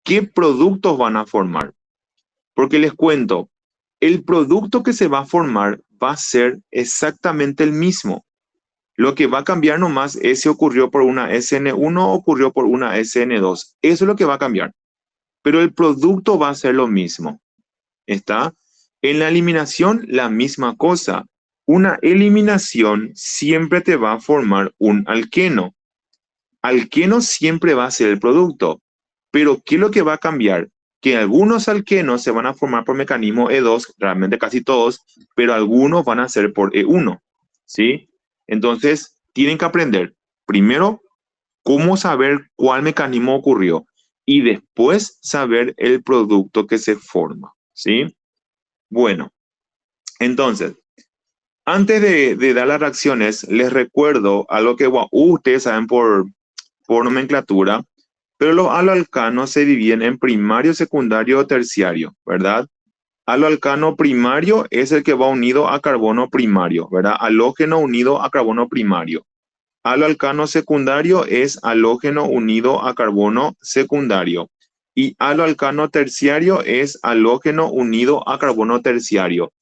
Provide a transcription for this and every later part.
¿qué productos van a formar? Porque les cuento, el producto que se va a formar va a ser exactamente el mismo. Lo que va a cambiar nomás es si ocurrió por una SN1 o ocurrió por una SN2. Eso es lo que va a cambiar. Pero el producto va a ser lo mismo. ¿Está? En la eliminación, la misma cosa. Una eliminación siempre te va a formar un alqueno. Alqueno siempre va a ser el producto. Pero ¿qué es lo que va a cambiar? Que algunos alquenos se van a formar por mecanismo E2, realmente casi todos, pero algunos van a ser por E1. ¿Sí? Entonces, tienen que aprender, primero, cómo saber cuál mecanismo ocurrió y después saber el producto que se forma. ¿Sí? Bueno, entonces, antes de dar las reacciones, les recuerdo algo que ustedes saben por nomenclatura, pero los haloalcanos se dividen en primario, secundario o terciario, ¿verdad? Haloalcano primario es el que va unido a carbono primario, ¿verdad? Halógeno unido a carbono primario. Haloalcano secundario es halógeno unido a carbono secundario. Y haloalcano terciario es halógeno unido a carbono terciario.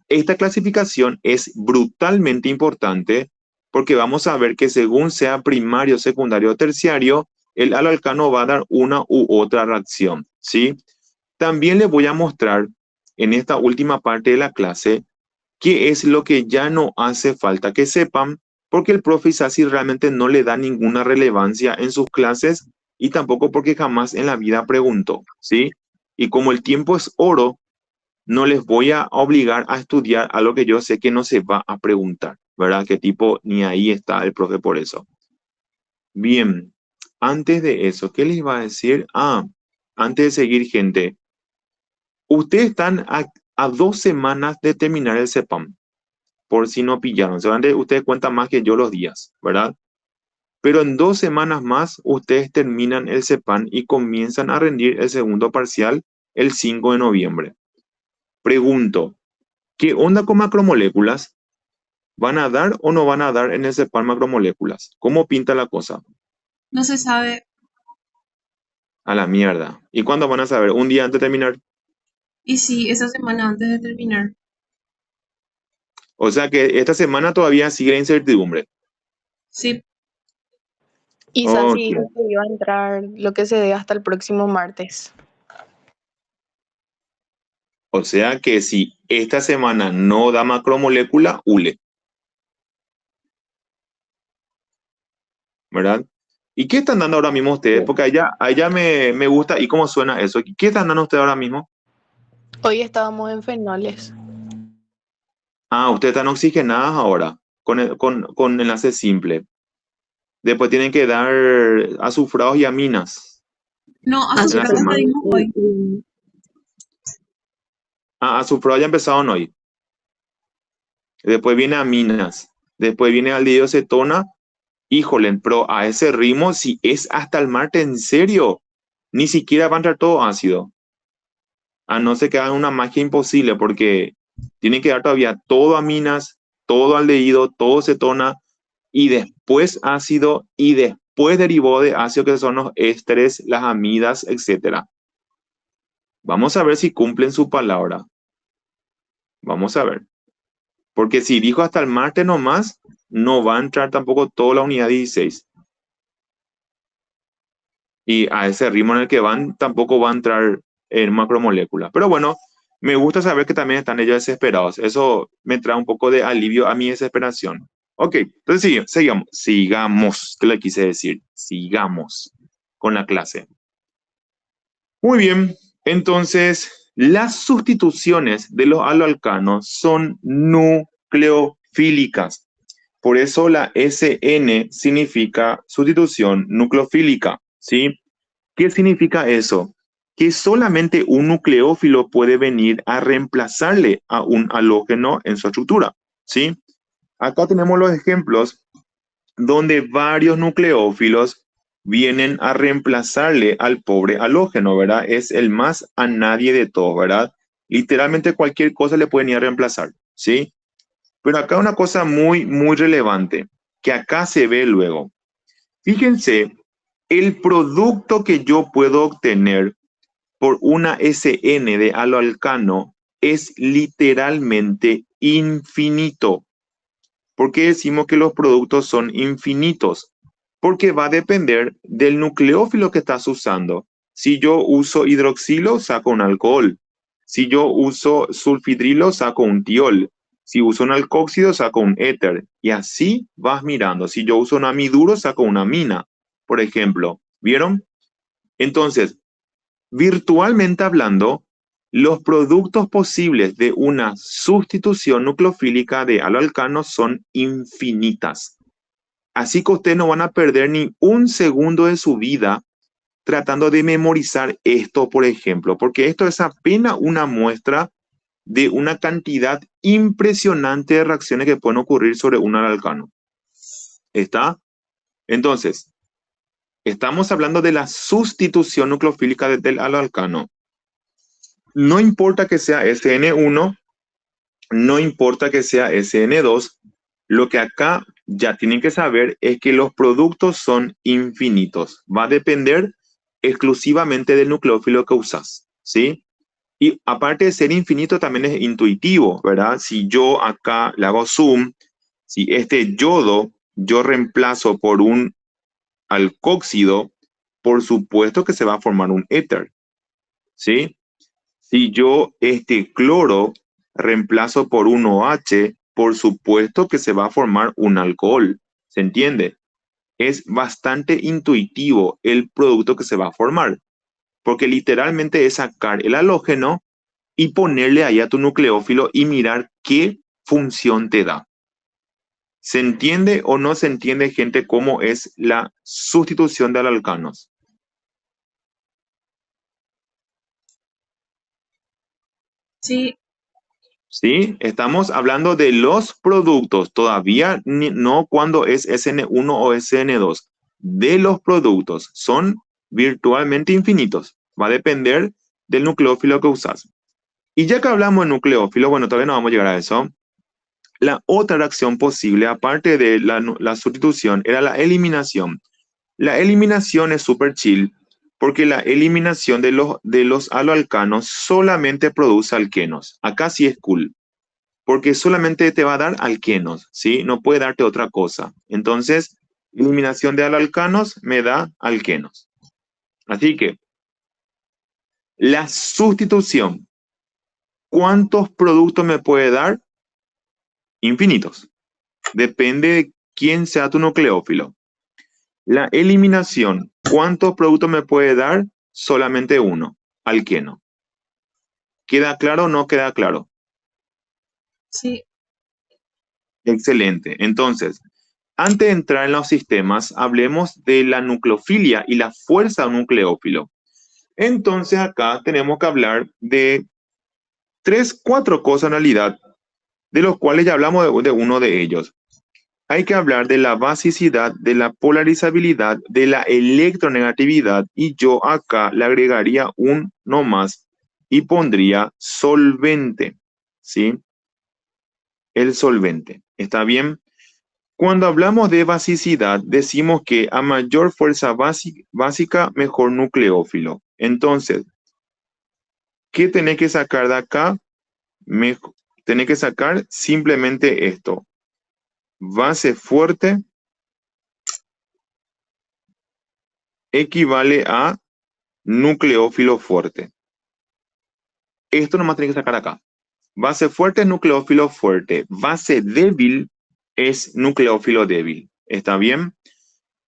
Esta clasificación es brutalmente importante porque vamos a ver que según sea primario, secundario o terciario, el haloalcano va a dar una u otra reacción, ¿sí? También les voy a mostrar en esta última parte de la clase qué es lo que ya no hace falta que sepan, porque el profe Isasi realmente no le da ninguna relevancia en sus clases y tampoco porque jamás en la vida preguntó, ¿sí? Y como el tiempo es oro, no les voy a obligar a estudiar algo que yo sé que no se va a preguntar, ¿verdad? Que tipo, ni ahí está el profe por eso. Bien, antes de eso, ¿qué les iba a decir? Antes de seguir, gente, ustedes están a 2 semanas de terminar el CEPAM, por si no pillaron. Seguramente ustedes cuentan más que yo los días, ¿verdad? Pero en 2 semanas más, ustedes terminan el CEPAM y comienzan a rendir el segundo parcial el 5 de noviembre. Pregunto, ¿qué onda con macromoléculas? ¿Van a dar o no van a dar en el CEPAM macromoléculas? ¿Cómo pinta la cosa? No se sabe. A la mierda. ¿Y cuándo van a saber? ¿Un día antes de terminar? Y sí, esa semana antes de terminar. O sea que esta semana todavía sigue la incertidumbre. Sí, Quizás sí Ok. dijo que iba a entrar lo que se dé hasta el próximo martes. O sea que si esta semana no da macromolécula, hule, ¿verdad? ¿Y qué están dando ahora mismo ustedes? Porque allá me gusta y cómo suena eso. ¿Qué están dando ustedes ahora mismo? Hoy estábamos en fenoles. Ustedes están oxigenadas ahora, con enlace simple. Después tienen que dar azufrados y aminas no, en la azufrados semana. pedimos hoy. Azufrados ya empezaron hoy. Después viene aminas. Después viene aldehído cetona. Híjole, pero a ese ritmo, si es hasta el martes, en serio, ni siquiera va a entrar todo ácido. A no ser que hagan una magia imposible, porque tienen que dar todavía todo aminas, todo aldehído, todo cetona, y después ácido, y después derivado de ácido, que son los ésteres, las amidas, etcétera. Vamos a ver si cumplen su palabra. Vamos a ver. Porque si dijo hasta el martes nomás, no va a entrar tampoco toda la unidad 16. Y a ese ritmo en el que van, tampoco va a entrar en macromolécula. Pero bueno, me gusta saber que también están ellos desesperados. Eso me trae un poco de alivio a mi desesperación. Ok, entonces sigamos, ¿qué le quise decir? Sigamos con la clase. Muy bien, entonces las sustituciones de los haloalcanos son nucleofílicas. Por eso la SN significa sustitución nucleofílica, ¿sí? ¿Qué significa eso? Que solamente un nucleófilo puede venir a reemplazarle a un halógeno en su estructura, ¿sí? Acá tenemos los ejemplos donde varios nucleófilos vienen a reemplazarle al pobre halógeno, ¿verdad? Es el más a nadie de todos, ¿verdad? Literalmente cualquier cosa le pueden ir a reemplazar, ¿sí? Pero acá una cosa muy, muy relevante, que acá se ve luego. Fíjense, el producto que yo puedo obtener por una SN de aloalcano es literalmente infinito. ¿Por qué decimos que los productos son infinitos? Porque va a depender del nucleófilo que estás usando. Si yo uso hidroxilo, saco un alcohol. Si yo uso sulfidrilo, saco un tiol. Si uso un alcóxido, saco un éter. Y así vas mirando. Si yo uso un amiduro, saco una amina, por ejemplo. ¿Vieron? Entonces, virtualmente hablando, los productos posibles de una sustitución nucleofílica de aloalcano son infinitas. Así que ustedes no van a perder ni un segundo de su vida tratando de memorizar esto, por ejemplo, porque esto es apenas una muestra de una cantidad impresionante de reacciones que pueden ocurrir sobre un aloalcano. ¿Está? Entonces, estamos hablando de la sustitución nucleofílica del aloalcano. No importa que sea SN1, no importa que sea SN2, lo que acá ya tienen que saber es que los productos son infinitos. Va a depender exclusivamente del nucleófilo que usas, ¿sí? Y aparte de ser infinito, también es intuitivo, ¿verdad? Si yo acá le hago zoom, si este yodo yo reemplazo por un alcóxido, por supuesto que se va a formar un éter, ¿sí? Si yo este cloro reemplazo por un OH, por supuesto que se va a formar un alcohol. ¿Se entiende? Es bastante intuitivo el producto que se va a formar, porque literalmente es sacar el halógeno y ponerle ahí a tu nucleófilo y mirar qué función te da. ¿Se entiende o no se entiende, gente, cómo es la sustitución de alcanos? Sí, ¿Sí? Estamos hablando de los productos, todavía no cuando es SN1 o SN2. De los productos, son virtualmente infinitos. Va a depender del nucleófilo que usas. Y ya que hablamos de nucleófilo, bueno, todavía no vamos a llegar a eso. La otra reacción posible, aparte de la sustitución, era la eliminación. La eliminación es súper chill porque la eliminación de los aloalcanos solamente produce alquenos. Acá sí es cool porque solamente te va a dar alquenos, ¿sí? No puede darte otra cosa. Entonces, eliminación de aloalcanos me da alquenos. Así que, la sustitución, ¿cuántos productos me puede dar? Infinitos. Depende de quién sea tu nucleófilo. La eliminación, ¿cuántos productos me puede dar? Solamente uno, alqueno. ¿Queda claro o no queda claro? sí, Excelente. Entonces, antes de entrar en los sistemas, hablemos de la nucleofilia y la fuerza de un nucleófilo. Entonces, acá tenemos que hablar de cuatro cosas en realidad, de los cuales ya hablamos de uno de ellos. Hay que hablar de la basicidad, de la polarizabilidad, de la electronegatividad, y yo acá le agregaría uno más y pondría solvente, ¿sí? El solvente. ¿Está bien? Cuando hablamos de basicidad, decimos que a mayor fuerza básica, mejor nucleófilo. Entonces, ¿qué tenés que sacar de acá? Tenés que sacar simplemente esto. Base fuerte equivale a nucleófilo fuerte. Esto nomás tenés que sacar acá. Base fuerte es nucleófilo fuerte. Base débil es nucleófilo débil. ¿Está bien?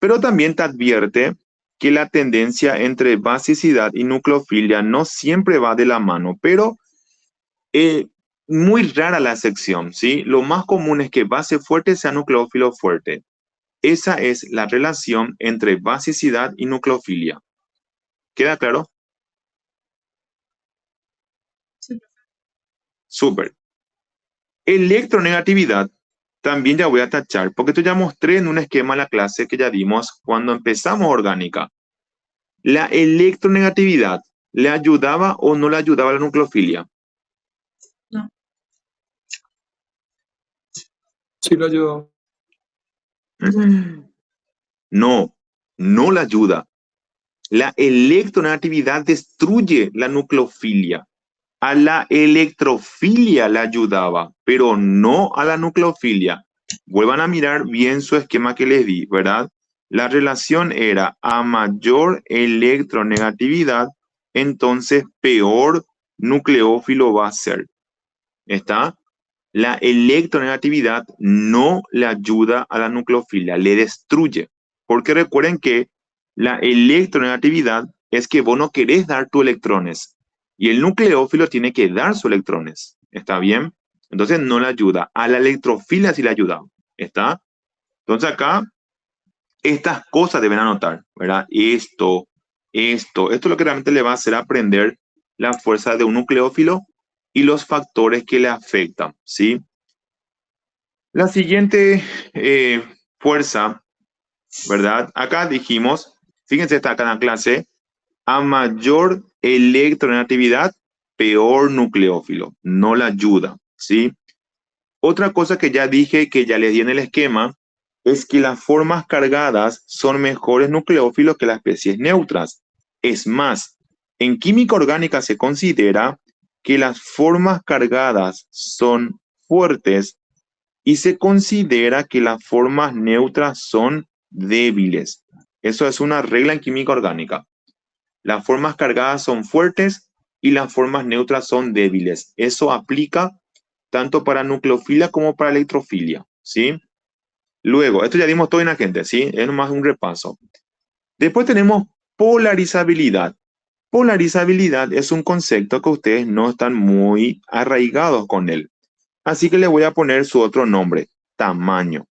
Pero también te advierte que la tendencia entre basicidad y nucleofilia no siempre va de la mano, pero muy rara la excepción, ¿sí? Lo más común es que base fuerte sea nucleófilo fuerte. Esa es la relación entre basicidad y nucleofilia. ¿Queda claro? sí. Súper. Electronegatividad también ya voy a tachar, porque esto ya mostré en un esquema de la clase que ya dimos cuando empezamos orgánica. ¿La electronegatividad le ayudaba o no le ayudaba a la nucleofilia? No, Sí, lo ayudó. No, no la ayuda. La electronegatividad destruye la nucleofilia. A la electrofilia la ayudaba, pero no a la nucleofilia. Vuelvan a mirar bien su esquema que les di, ¿verdad? La relación era a mayor electronegatividad, entonces peor nucleófilo va a ser. ¿Está? La electronegatividad no le ayuda a la nucleofilia, le destruye. Porque recuerden que la electronegatividad es que vos no querés dar tus electrones y el nucleófilo tiene que dar sus electrones. ¿Está bien? Entonces no le ayuda. A la electrofilia sí le ayuda. ¿Está? Entonces acá estas cosas deben anotar, ¿verdad? Esto es lo que realmente le va a hacer aprender la fuerza de un nucleófilo y los factores que le afectan, ¿sí? La siguiente fuerza, ¿verdad? Acá dijimos, fíjense, está acá en la clase, a mayor electronegatividad, peor nucleófilo, no la ayuda, ¿sí? Otra cosa que ya dije, que ya les di en el esquema, es que las formas cargadas son mejores nucleófilos que las especies neutras. Es más, en química orgánica se considera que las formas cargadas son fuertes y se considera que las formas neutras son débiles. Eso es una regla en química orgánica. Las formas cargadas son fuertes y las formas neutras son débiles. Eso aplica tanto para nucleofilia como para electrofilia, ¿sí? Luego, esto ya dimos todo en la gente, ¿sí? Es nomás un repaso. Después tenemos polarizabilidad. Polarizabilidad es un concepto que ustedes no están muy arraigados con él. Así que le voy a poner su otro nombre, tamaño.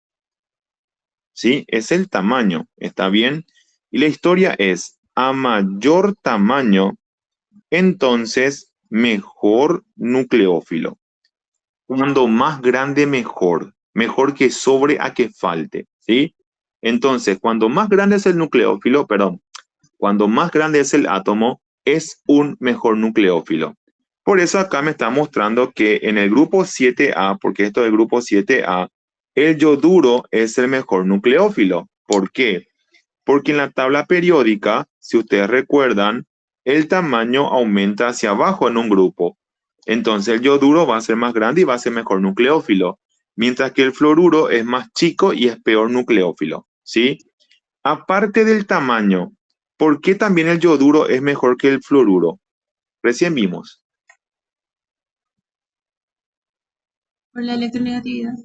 ¿Sí? Es el tamaño, ¿está bien? Y la historia es, a mayor tamaño, entonces mejor nucleófilo. Cuando más grande, mejor. Mejor que sobre a que falte, ¿sí? Entonces, cuando más grande es el nucleófilo, perdón, cuando más grande es el átomo, es un mejor nucleófilo. Por eso acá me está mostrando que en el grupo 7A, porque esto es el grupo 7A, el yoduro es el mejor nucleófilo. ¿Por qué? Porque en la tabla periódica, si ustedes recuerdan, el tamaño aumenta hacia abajo en un grupo. Entonces el yoduro va a ser más grande y va a ser mejor nucleófilo, mientras que el fluoruro es más chico y es peor nucleófilo, ¿sí? Aparte del tamaño, ¿por qué también el yoduro es mejor que el fluoruro? Recién vimos. Por la electronegatividad.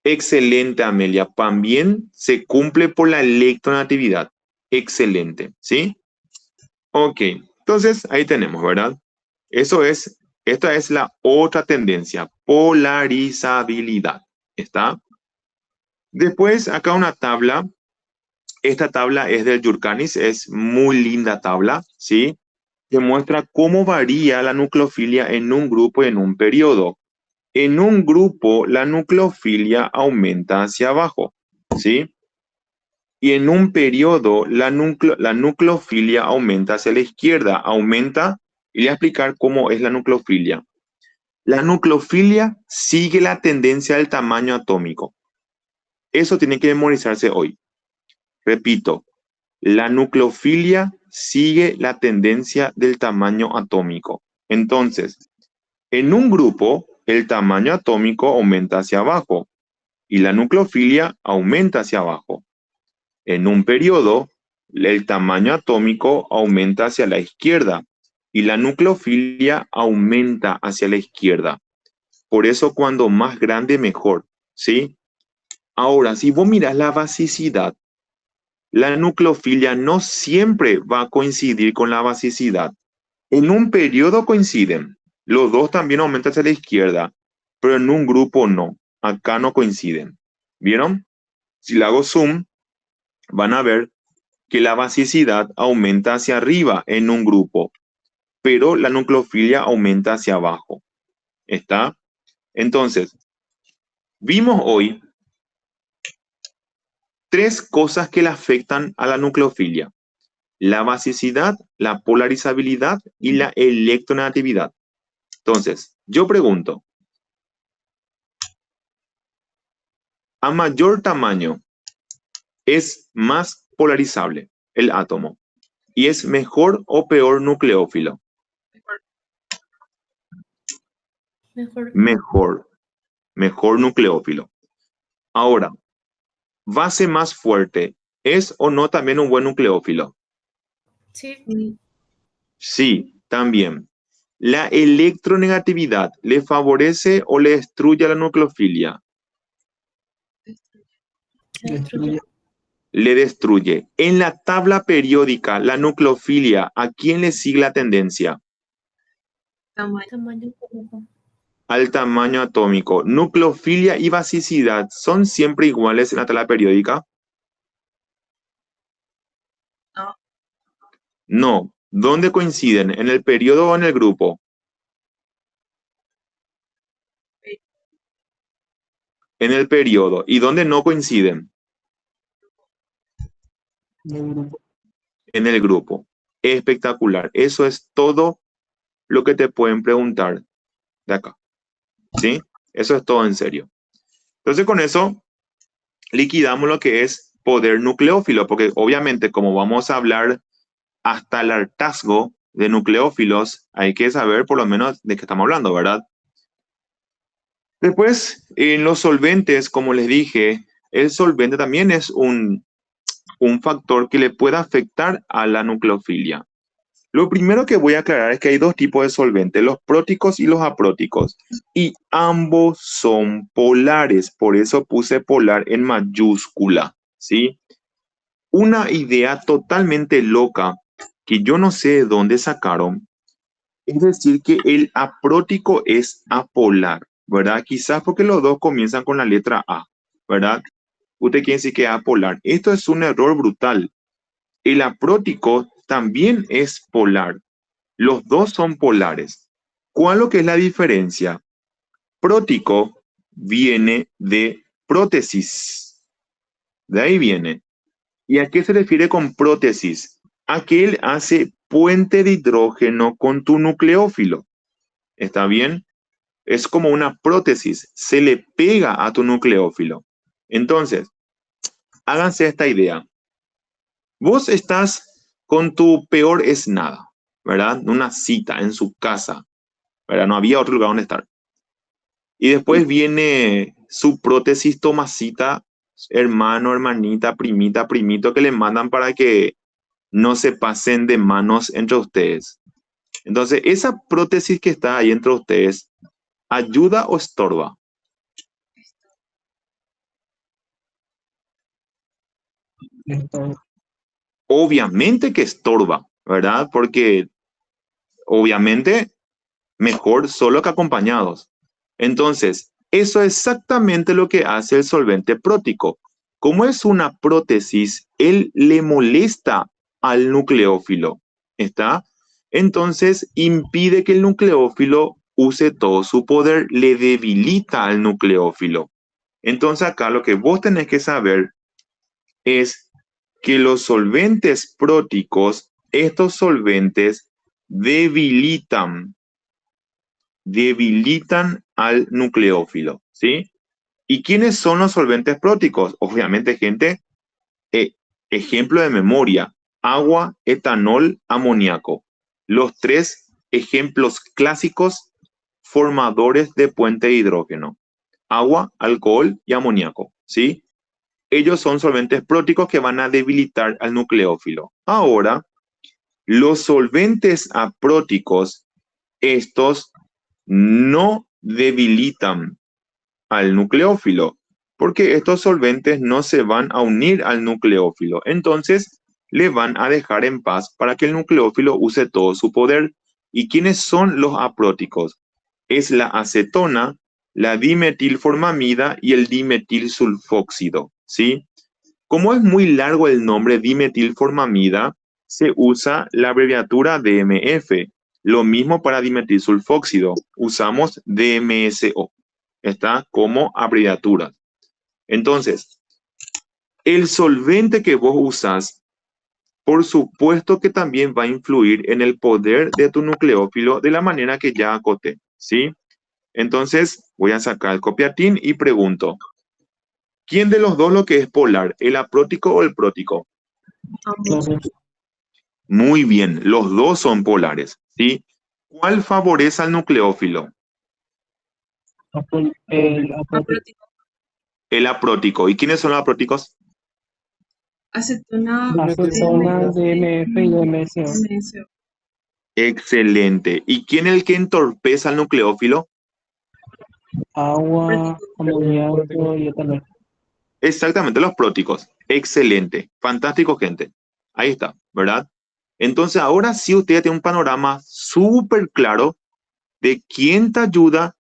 Excelente, Amelia. También se cumple por la electronegatividad. Excelente, ¿sí? Ok, entonces ahí tenemos, ¿verdad? Esta es la otra tendencia, polarizabilidad. ¿Está? Después, acá una tabla. Esta tabla es del Yurkanis, es muy linda tabla, ¿sí? Que muestra cómo varía la nucleofilia en un grupo y en un periodo. En un grupo, la nucleofilia aumenta hacia abajo, ¿sí? Y en un periodo, la nucleofilia aumenta hacia la izquierda, aumenta, y voy a explicar cómo es la nucleofilia. La nucleofilia sigue la tendencia del tamaño atómico. Eso tiene que memorizarse hoy. Repito, la nucleofilia sigue la tendencia del tamaño atómico. Entonces, en un grupo, el tamaño atómico aumenta hacia abajo y la nucleofilia aumenta hacia abajo. En un periodo, el tamaño atómico aumenta hacia la izquierda y la nucleofilia aumenta hacia la izquierda. Por eso cuando más grande, mejor, ¿sí? Ahora, si vos mirás la basicidad, la nucleofilia no siempre va a coincidir con la basicidad. En un periodo coinciden, los dos también aumentan hacia la izquierda, pero en un grupo no, acá no coinciden. ¿Vieron? Si le hago zoom, van a ver que la basicidad aumenta hacia arriba en un grupo, pero la nucleofilia aumenta hacia abajo. ¿Está? Entonces, vimos hoy tres cosas que le afectan a la nucleofilia: la basicidad, la polarizabilidad y la electronegatividad. Entonces, yo pregunto, a mayor tamaño es más polarizable el átomo. ¿Y es mejor o peor nucleófilo? Mejor. Mejor, mejor nucleófilo. Ahora, base más fuerte, ¿es o no también un buen nucleófilo? Sí. Sí, también. ¿La electronegatividad le favorece o le destruye a la nucleofilia? Destruye. Le destruye. En la tabla periódica, la nucleofilia, ¿a quién le sigue la tendencia? Tamaño. Tamaño atómico. Al tamaño atómico. ¿Nucleofilia y basicidad son siempre iguales en la tabla periódica? No. No. ¿Dónde coinciden? ¿En el periodo o en el grupo? En el periodo. ¿Y dónde no coinciden? En el grupo. En el grupo. Espectacular. Eso es todo lo que te pueden preguntar de acá. ¿Sí? Eso es todo en serio. Entonces con eso liquidamos lo que es poder nucleófilo, porque obviamente como vamos a hablar hasta el hartazgo de nucleófilos, hay que saber por lo menos de qué estamos hablando, ¿verdad? Después, en los solventes, como les dije, el solvente también es un factor que le puede afectar a la nucleofilia. Lo primero que voy a aclarar es que hay dos tipos de solventes, los próticos y los apróticos, y ambos son polares, por eso puse polar en mayúscula, ¿sí? Una idea totalmente loca que yo no sé de dónde sacaron, es decir que el aprótico es apolar, ¿verdad? Quizás porque los dos comienzan con la letra A, ¿verdad? Usted quiere decir que es apolar. Esto es un error brutal. El aprótico también es polar. Los dos son polares. ¿Cuál lo que es la diferencia? Prótico viene de prótesis. De ahí viene. ¿Y a qué se refiere con prótesis? A que él hace puente de hidrógeno con tu nucleófilo. ¿Está bien? Es como una prótesis. Se le pega a tu nucleófilo. Entonces, háganse esta idea. Vos estás con tu peor es nada, ¿verdad? Una cita en su casa, ¿verdad? No había otro lugar donde estar. Y después viene su prótesis Tomasita, hermano, hermanita, primita, primito, que le mandan para que no se pasen de manos entre ustedes. Entonces, esa prótesis que está ahí entre ustedes, ¿ayuda o estorba? Esto. Obviamente que estorba, ¿verdad? Porque obviamente mejor solo que acompañados. Entonces, eso es exactamente lo que hace el solvente prótico. Como es una prótesis, él le molesta al nucleófilo, ¿está? Entonces, impide que el nucleófilo use todo su poder, le debilita al nucleófilo. Entonces, acá lo que vos tenés que saber es que los solventes próticos, estos solventes debilitan al nucleófilo, ¿sí? ¿Y quiénes son los solventes próticos? Obviamente, gente, ejemplo de memoria, agua, etanol, amoníaco. Los tres ejemplos clásicos formadores de puente de hidrógeno. Agua, alcohol y amoníaco, ¿sí? Ellos son solventes próticos que van a debilitar al nucleófilo. Ahora, los solventes apróticos, estos no debilitan al nucleófilo, porque estos solventes no se van a unir al nucleófilo. Entonces, le van a dejar en paz para que el nucleófilo use todo su poder. ¿Y quiénes son los apróticos? Es la acetona, la dimetilformamida y el dimetilsulfóxido, ¿sí? Como es muy largo el nombre dimetilformamida, se usa la abreviatura DMF. Lo mismo para dimetilsulfóxido, usamos DMSO. Está como abreviatura. Entonces, el solvente que vos usas, por supuesto que también va a influir en el poder de tu nucleófilo de la manera que ya acoté, ¿sí? Entonces, voy a sacar el copiatín y pregunto, ¿quién de los dos lo que es polar, el aprótico o el prótico? Ambos. Entonces, Muy bien, los dos son polares, ¿sí? ¿Cuál favorece al nucleófilo? El apótico. Aprótico. El aprótico. ¿Y quiénes son los apróticos? Acetona Las de zonas de MF y de MSO. MSO. Excelente. ¿Y quién es el que entorpece al nucleófilo? Agua, amoníaco y etanol. Exactamente, los próticos. Excelente. Fantástico, gente. Ahí está, ¿verdad? Entonces, ahora sí usted tiene un panorama súper claro de quién te ayuda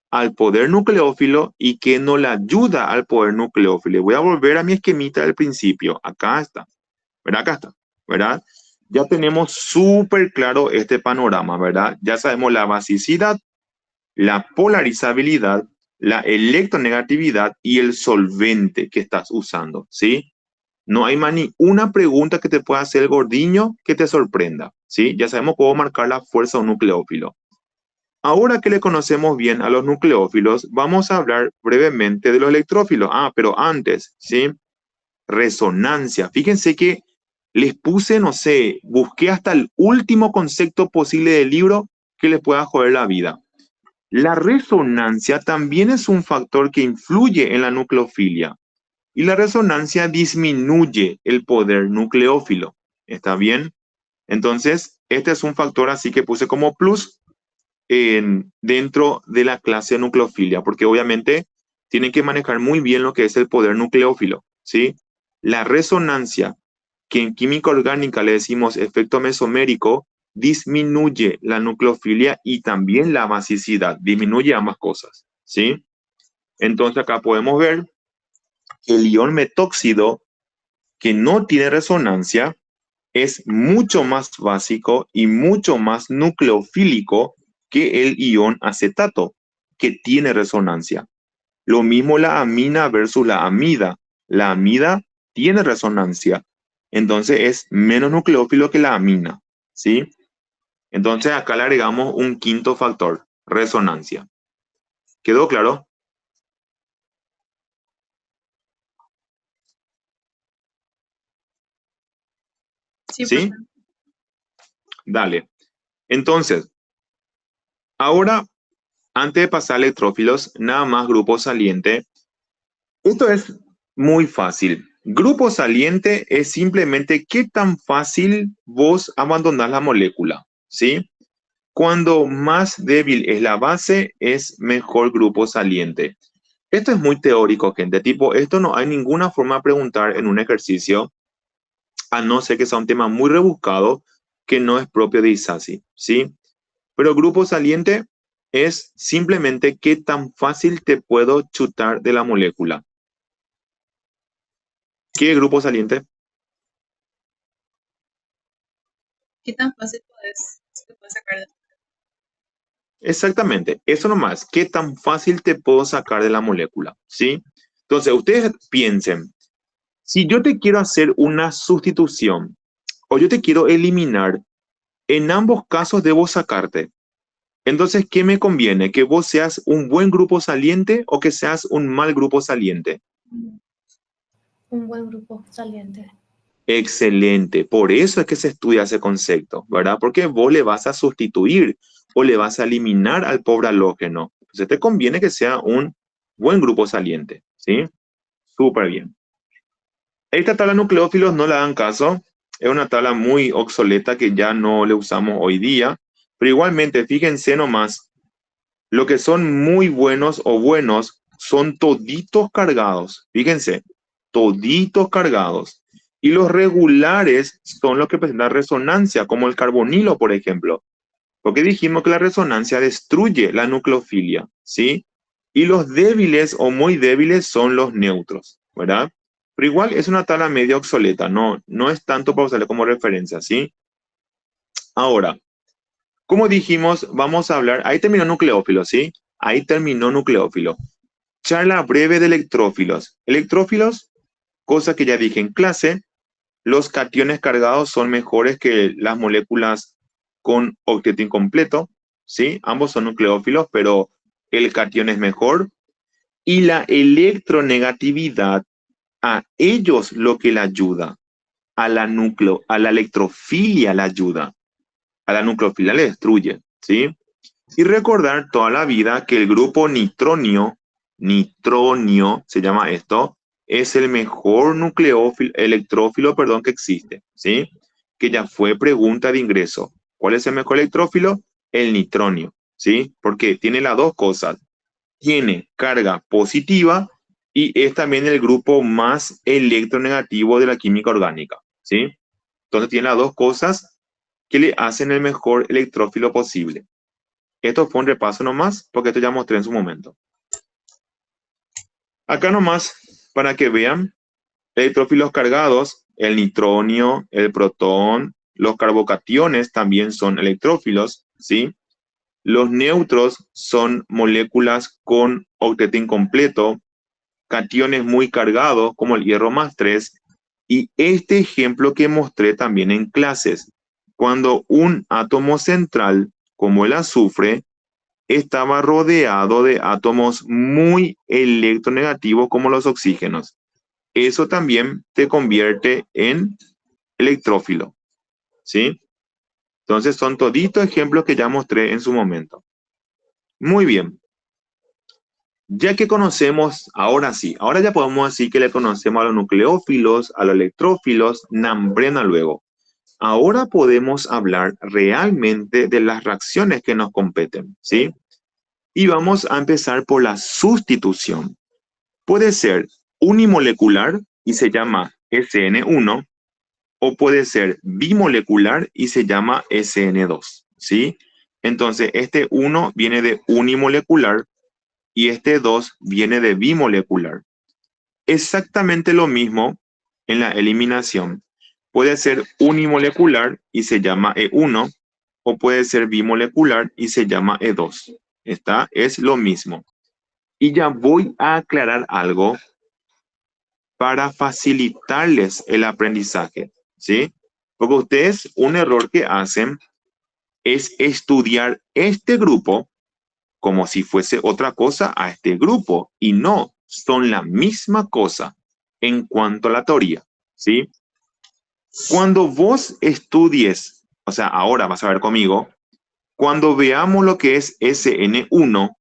al poder nucleófilo y quién no le ayuda al poder nucleófilo. Voy a volver a mi esquemita del principio. Acá está, ¿verdad? Acá está, ¿verdad? Ya tenemos súper claro este panorama, ¿verdad? Ya sabemos la basicidad, la polarizabilidad, la electronegatividad y el solvente que estás usando, ¿sí? No hay más ni una pregunta que te pueda hacer el gordiño que te sorprenda, ¿sí? Ya sabemos cómo marcar la fuerza de un nucleófilo. Ahora que le conocemos bien a los nucleófilos, vamos a hablar brevemente de los electrófilos. Pero antes, ¿sí? Resonancia. Fíjense que les puse, no sé, busqué hasta el último concepto posible del libro que les pueda joder la vida. La resonancia también es un factor que influye en la nucleofilia y la resonancia disminuye el poder nucleófilo. ¿Está bien? Entonces, este es un factor así que puse como plus dentro de la clase de nucleofilia, porque obviamente tienen que manejar muy bien lo que es el poder nucleófilo, ¿sí? La resonancia, que en química orgánica le decimos efecto mesomérico, disminuye la nucleofilia y también la basicidad, disminuye ambas cosas, ¿sí? Entonces acá podemos ver que el ion metóxido, que no tiene resonancia, es mucho más básico y mucho más nucleofílico que el ion acetato, que tiene resonancia. Lo mismo la amina versus la amida. La amida tiene resonancia, entonces es menos nucleófilo que la amina, ¿sí? Entonces acá le agregamos un quinto factor, resonancia. ¿Quedó claro? Sí, ¿Sí? profe. Dale. Entonces, ahora, antes de pasar a electrófilos, nada más grupo saliente. Esto es muy fácil. Grupo saliente es simplemente qué tan fácil vos abandonás la molécula, ¿sí? Cuando más débil es la base, es mejor grupo saliente. Esto es muy teórico, gente. Tipo, esto no hay ninguna forma de preguntar en un ejercicio, a no ser que sea un tema muy rebuscado que no es propio de ISASI, ¿sí? Pero grupo saliente es simplemente qué tan fácil te puedo chutar de la molécula. ¿Qué grupo saliente? ¿Qué tan fácil te puedes sacar de? Exactamente, eso nomás, qué tan fácil te puedo sacar de la molécula, ¿sí? Entonces, ustedes piensen, si yo te quiero hacer una sustitución o yo te quiero eliminar, en ambos casos debo sacarte. Entonces, ¿qué me conviene? ¿Que vos seas un buen grupo saliente o que seas un mal grupo saliente? Un buen grupo saliente. Excelente, por eso es que se estudia ese concepto, ¿verdad? Porque vos le vas a sustituir o le vas a eliminar al pobre halógeno. Entonces te conviene que sea un buen grupo saliente, ¿sí? Súper bien. Esta tabla de nucleófilos no la dan caso, es una tabla muy obsoleta que ya no le usamos hoy día, pero igualmente fíjense nomás, lo que son muy buenos o buenos son toditos cargados, fíjense, toditos cargados. Y los regulares son los que presentan resonancia, como el carbonilo, por ejemplo. Porque dijimos que la resonancia destruye la nucleofilia, ¿sí? Y los débiles o muy débiles son los neutros, ¿verdad? Pero igual es una tabla medio obsoleta, no es tanto para usarla como referencia, ¿sí? Ahora, como dijimos, vamos a hablar, ahí terminó nucleófilo, ¿sí? Ahí terminó nucleófilo. Charla breve de electrófilos. Electrófilos, cosa que ya dije en clase, los cationes cargados son mejores que las moléculas con octeto incompleto, ¿sí? Ambos son nucleófilos, pero el catión es mejor. Y la electronegatividad, a ellos lo que le ayuda. a la electrofilia le ayuda, a la nucleofilia le destruye, ¿sí? Y recordar toda la vida que el grupo nitronio se llama esto, es el mejor electrófilo, perdón, que existe, ¿sí? Que ya fue pregunta de ingreso. ¿Cuál es el mejor electrófilo? El nitronio, ¿sí? Porque tiene las dos cosas. Tiene carga positiva y es también el grupo más electronegativo de la química orgánica, ¿sí? Entonces tiene las dos cosas que le hacen el mejor electrófilo posible. Esto fue un repaso nomás, porque esto ya mostré en su momento. Acá nomás, para que vean, electrófilos cargados, el nitronio, el protón, los carbocationes también son electrófilos, ¿sí? Los neutros son moléculas con octeto incompleto, cationes muy cargados, como el hierro +3, y este ejemplo que mostré también en clases, cuando un átomo central, como el azufre, estaba rodeado de átomos muy electronegativos como los oxígenos. Eso también te convierte en electrófilo, ¿sí? Entonces son toditos ejemplos que ya mostré en su momento. Muy bien. Ya que conocemos, ahora sí, ahora ya podemos decir que le conocemos a los nucleófilos, a los electrófilos, Nambrena luego. Ahora podemos hablar realmente de las reacciones que nos competen, ¿sí? Y vamos a empezar por la sustitución. Puede ser unimolecular y se llama SN1, o puede ser bimolecular y se llama SN2, ¿sí? Entonces, este 1 viene de unimolecular y este 2 viene de bimolecular. Exactamente lo mismo en la eliminación. Puede ser unimolecular y se llama E1, o puede ser bimolecular y se llama E2. Es lo mismo. Y ya voy a aclarar algo para facilitarles el aprendizaje, ¿sí? Porque ustedes, un error que hacen es estudiar este grupo como si fuese otra cosa a este grupo, y no, son la misma cosa en cuanto a la teoría, ¿sí? Cuando vos estudies, o sea, ahora vas a ver conmigo, cuando veamos lo que es SN1,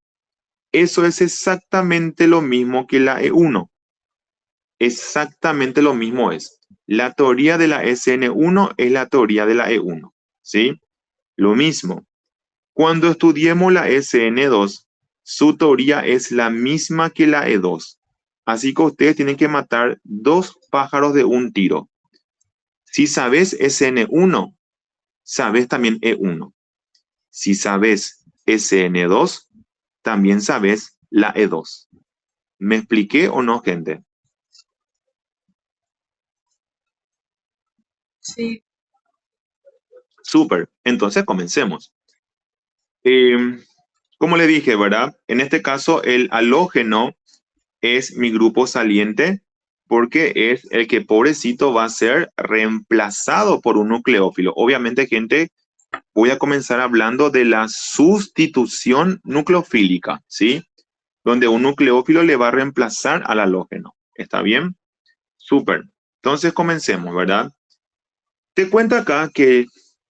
eso es exactamente lo mismo que la E1. Exactamente lo mismo es. La teoría de la SN1 es la teoría de la E1, ¿sí? Lo mismo. Cuando estudiemos la SN2, su teoría es la misma que la E2. Así que ustedes tienen que matar dos pájaros de un tiro. Si sabes SN1, sabes también E1. Si sabes SN2, también sabes la E2. ¿Me expliqué o no, gente? Sí, Súper. Entonces comencemos. Eh, Como le dije, ¿verdad? En este caso, el halógeno es mi grupo saliente porque es el que pobrecito va a ser reemplazado por un nucleófilo. Obviamente, gente, voy a comenzar hablando de la sustitución nucleofílica, ¿sí? Donde un nucleófilo le va a reemplazar al halógeno. ¿Está bien? Súper. Entonces comencemos, ¿verdad? Te cuento acá que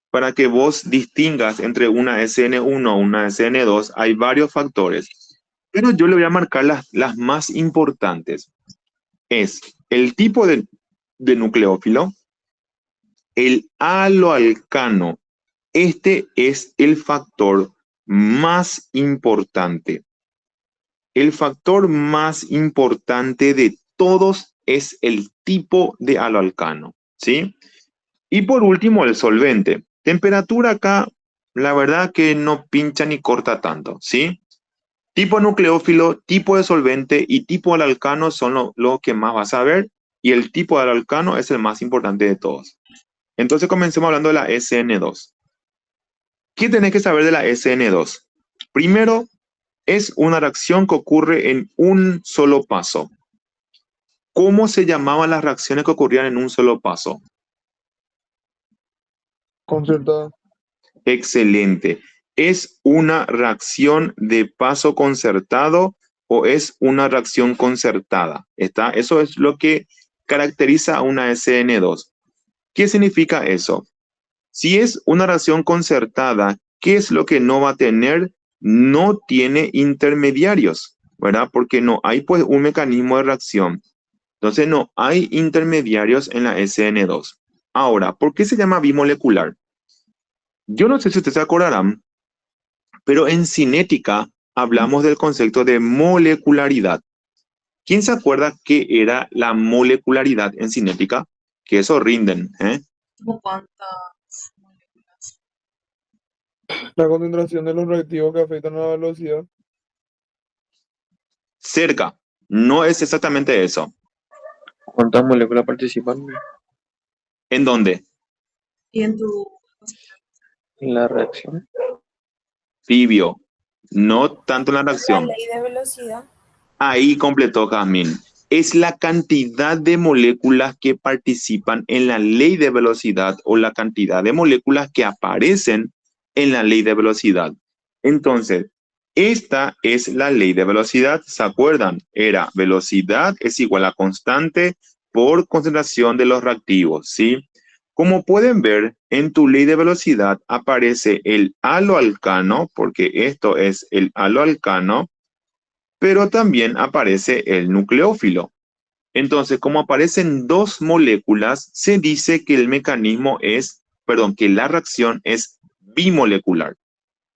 para que vos distingas entre una SN1 o una SN2, hay varios factores, pero yo le voy a marcar las más importantes. Es el tipo de nucleófilo, el aloalcano. Este es el factor más importante. El factor más importante de todos es el tipo de aloalcano, ¿sí? Y por último, el solvente. Temperatura acá, la verdad que no pincha ni corta tanto, ¿sí? Tipo nucleófilo, tipo de solvente y tipo de alcano son lo que más vas a ver, y el tipo de alcano es el más importante de todos. Entonces comencemos hablando de la SN2. ¿Qué tenés que saber de la SN2? Primero, es una reacción que ocurre en un solo paso. ¿Cómo se llamaban las reacciones que ocurrían en un solo paso? Concertada. Excelente. ¿Es una reacción de paso concertado o es una reacción concertada? ¿Está? Eso es lo que caracteriza a una SN2. ¿Qué significa eso? Si es una reacción concertada, ¿qué es lo que no va a tener? No tiene intermediarios, ¿verdad? Porque no hay pues un mecanismo de reacción. Entonces no hay intermediarios en la SN2. Ahora, ¿por qué se llama bimolecular? Yo no sé si ustedes se acordarán, pero en cinética hablamos del concepto de molecularidad. ¿Quién se acuerda qué era la molecularidad en cinética? Que eso rinden, ¿eh? ¿Cómo cuántas moléculas? La concentración de los reactivos que afectan a la velocidad. Cerca. No es exactamente eso. ¿Cuántas moléculas participan ¿En dónde? Y en tu en la reacción? Tibio. No tanto en la La reacción. ley de velocidad. Ahí completó Jazmín. Es la cantidad de moléculas que participan en la ley de velocidad o la cantidad de moléculas que aparecen en la ley de velocidad. Entonces, esta es la ley de velocidad. ¿Se acuerdan? Era velocidad es igual a constante por concentración de los reactivos, ¿sí? Como pueden ver, en tu ley de velocidad aparece el haloalcano, porque esto es el haloalcano, pero también aparece el nucleófilo. Entonces, como aparecen dos moléculas, se dice que el mecanismo es, perdón, que la reacción es bimolecular.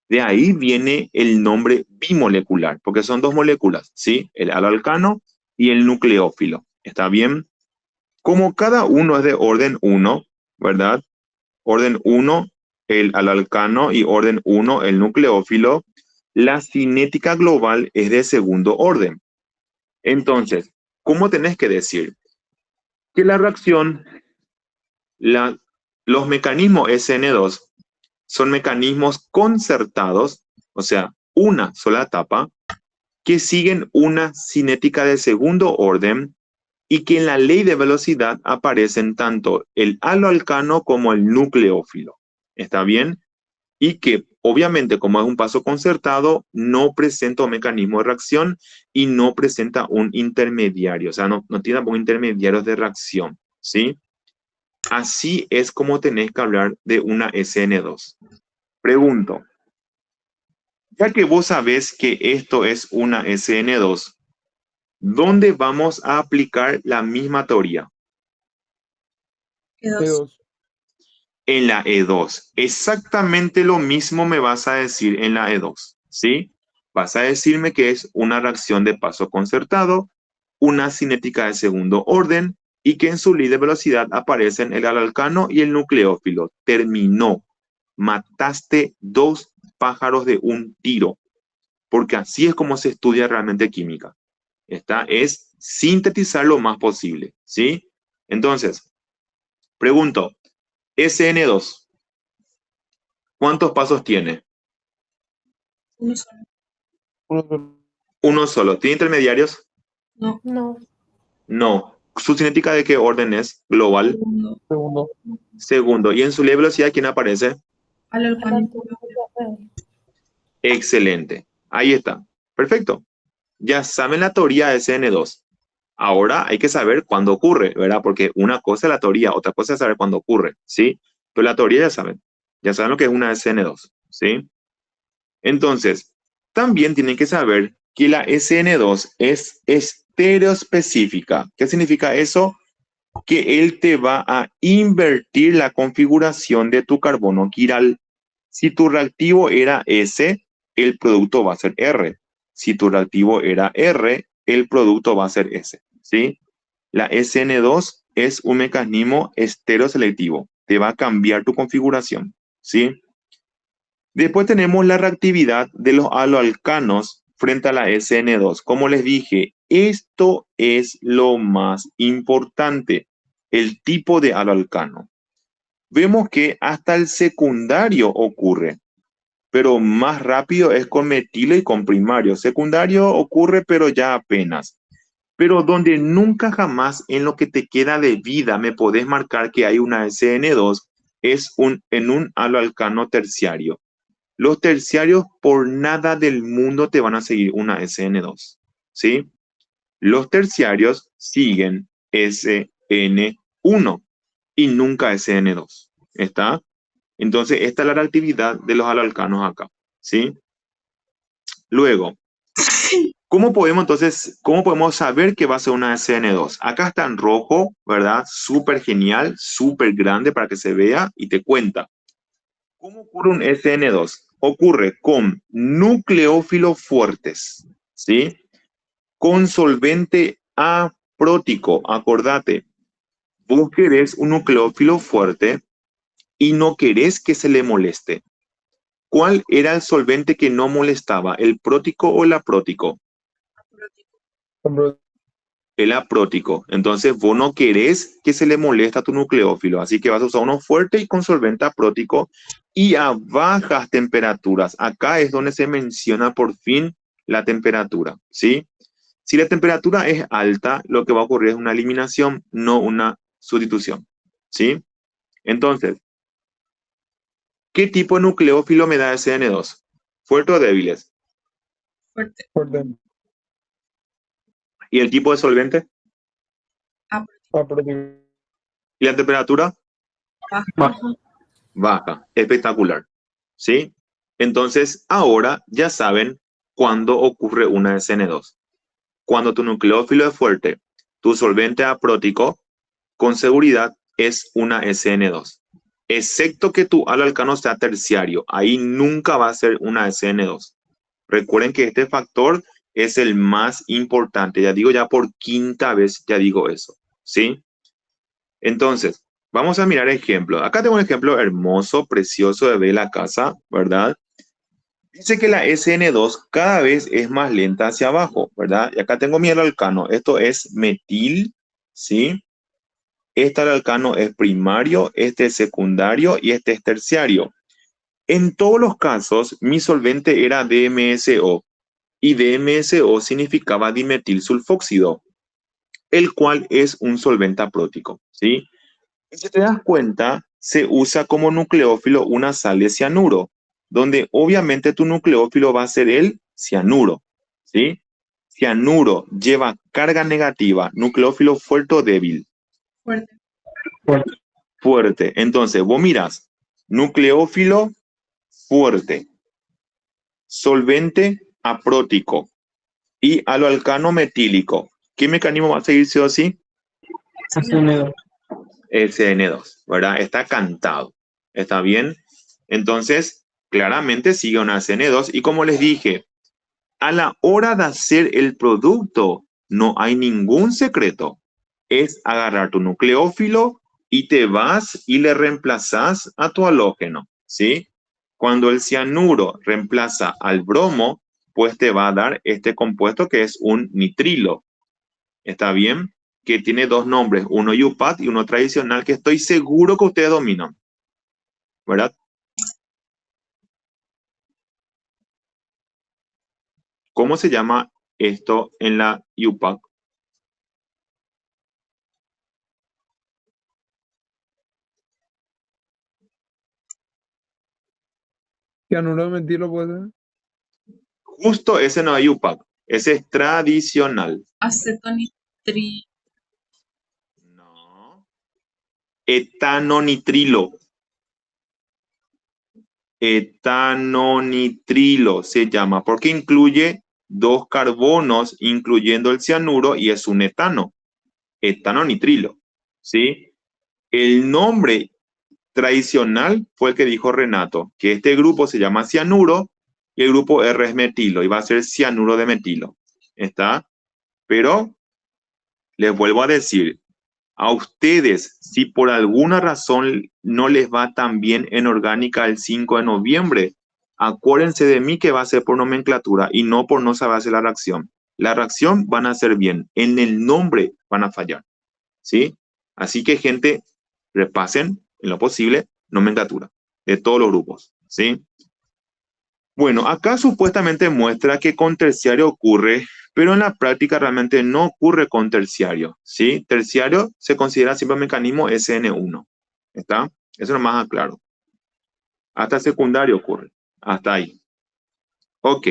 De ahí viene el nombre bimolecular, porque son dos moléculas, ¿sí? El haloalcano y el nucleófilo. ¿Está bien? Como cada uno es de orden 1, ¿verdad? Orden 1, el haloalcano y orden 1, el nucleófilo, la cinética global es de segundo orden. Entonces, ¿cómo tenés que decir? Que la reacción, los mecanismos SN2 son mecanismos concertados, o sea, una sola etapa, que siguen una cinética de segundo orden y que en la ley de velocidad aparecen tanto el haloalcano como el nucleófilo. ¿Está bien? Y que obviamente como es un paso concertado, no presenta un mecanismo de reacción y no presenta un intermediario, o sea, no tiene tampoco intermediarios de reacción, ¿sí? Así es como tenés que hablar de una SN2. Pregunto, ya que vos sabés que esto es una SN2, ¿dónde vamos a aplicar la misma teoría? E2. E2. En la E2. Exactamente lo mismo me vas a decir en la E2, ¿sí? Vas a decirme que es una reacción de paso concertado, una cinética de segundo orden y que en su ley de velocidad aparecen el haloalcano y el nucleófilo. Terminó. Mataste dos pájaros de un tiro, porque así es como se estudia realmente química. Esta es sintetizar lo más posible, ¿sí? Entonces, pregunto, SN2, ¿cuántos pasos tiene? Uno solo. Uno solo. Uno solo. ¿Tiene intermediarios? No. No. No. ¿Su cinética de qué orden es? Global. Segundo. Segundo. Segundo. ¿Y en su ley de velocidad quién aparece? Haloalcano. Excelente. Ahí está. Perfecto. Ya saben la teoría de SN2. Ahora hay que saber cuándo ocurre, ¿verdad? Porque una cosa es la teoría, otra cosa es saber cuándo ocurre, ¿sí? Pero la teoría ya saben. Ya saben lo que es una SN2, ¿sí? Entonces, también tienen que saber que la SN2 es estereoespecífica. ¿Qué significa eso? Que él te va a invertir la configuración de tu carbono quiral. Si tu reactivo era S, el producto va a ser R. Si tu reactivo era R, el producto va a ser S, ¿sí? La SN2 es un mecanismo estereoselectivo. Te va a cambiar tu configuración, ¿sí? Después tenemos la reactividad de los haloalcanos frente a la SN2. Como les dije, esto es lo más importante, el tipo de haloalcano. Vemos que hasta el secundario ocurre, pero más rápido es con metilo y con primario. Secundario ocurre, pero ya apenas. Pero donde nunca jamás en lo que te queda de vida me podés marcar que hay una SN2 es en un haloalcano terciario. Los terciarios por nada del mundo te van a seguir una SN2, ¿sí? Los terciarios siguen SN1 y nunca SN2. ¿Está? Entonces, esta es la reactividad de los haloalcanos acá. ¿Sí? Luego, ¿cómo podemos saber que va a ser una SN2? Acá está en rojo, ¿verdad? Súper genial, súper grande para que se vea y te cuenta. ¿Cómo ocurre un SN2? Ocurre con nucleófilos fuertes, ¿sí? Con solvente aprótico. Acordate, vos querés un nucleófilo fuerte y no querés que se le moleste. ¿Cuál era el solvente que no molestaba? ¿El prótico o el aprótico? Compro- El aprótico. Entonces vos no querés que se le moleste a tu nucleófilo, así que vas a usar uno fuerte y con solvente aprótico y a bajas temperaturas. Acá es donde se menciona por fin la temperatura, ¿sí? Si la temperatura es alta, lo que va a ocurrir es una eliminación, no una sustitución, ¿sí? Entonces, ¿qué tipo de nucleófilo me da SN2? ¿Fuerte o débiles? Fuerte. Fuerte. ¿Y el tipo de solvente? Aprótico. ¿Y la temperatura? Baja. Baja. Espectacular, ¿sí? Entonces, ahora ya saben cuándo ocurre una SN2. Cuando tu nucleófilo es fuerte, tu solvente aprótico, con seguridad es una SN2. Excepto que tu haloalcano sea terciario. Ahí nunca va a ser una SN2. Recuerden que este factor es el más importante. Ya digo, ya por quinta vez ya digo eso, ¿sí? Entonces, vamos a mirar ejemplos. Acá tengo un ejemplo hermoso, precioso de ver la casa, ¿verdad? Dice que la SN2 cada vez es más lenta hacia abajo, ¿verdad? Y acá tengo mi haloalcano. Esto es metil, ¿sí? Este haloalcano es primario, este es secundario y este es terciario. En todos los casos, mi solvente era DMSO y DMSO significaba dimetil sulfóxido, el cual es un solvente aprótico, ¿sí? Y si te das cuenta, se usa como nucleófilo una sal de cianuro, donde obviamente tu nucleófilo va a ser el cianuro, ¿sí? Cianuro lleva carga negativa, nucleófilo fuerte o débil. Fuerte. Fuerte. Fuerte. Entonces, vos mirás, nucleófilo fuerte, solvente aprótico y haloalcano metílico. ¿Qué mecanismo va a seguir sí o sí? SN2. El CN2, ¿verdad? Está cantado. ¿Está bien? Entonces, claramente sigue una CN2 y como les dije, a la hora de hacer el producto no hay ningún secreto. Es agarrar tu nucleófilo y te vas y le reemplazas a tu halógeno, ¿sí? Cuando el cianuro reemplaza al bromo, pues te va a dar este compuesto que es un nitrilo. ¿Está bien? Que tiene dos nombres, uno UPAT y uno tradicional, que estoy seguro que ustedes dominan, ¿verdad? ¿Cómo se llama esto en la UPAC? Cianuro de metilo puede ser. Justo ese no es UPAC, ese es tradicional. Acetonitrilo. No. Etanonitrilo. Etanonitrilo se llama porque incluye dos carbonos, incluyendo el cianuro, y es un etano. Etanonitrilo, ¿sí? El nombre tradicional fue el que dijo Renato, que este grupo se llama cianuro y el grupo R es metilo y va a ser cianuro de metilo. ¿Está? Pero les vuelvo a decir, a ustedes, si por alguna razón no les va tan bien en orgánica el 5 de noviembre, acuérdense de mí que va a ser por nomenclatura y no por no saber hacer la reacción. La reacción van a hacer bien, en el nombre van a fallar, ¿sí? Así que, gente, repasen en lo posible nomenclatura de todos los grupos, ¿sí? Bueno, acá supuestamente muestra que con terciario ocurre, pero en la práctica realmente no ocurre con terciario, ¿sí? Terciario se considera siempre mecanismo SN1, ¿está? Eso es más aclaro. Hasta secundario ocurre, hasta ahí. Ok.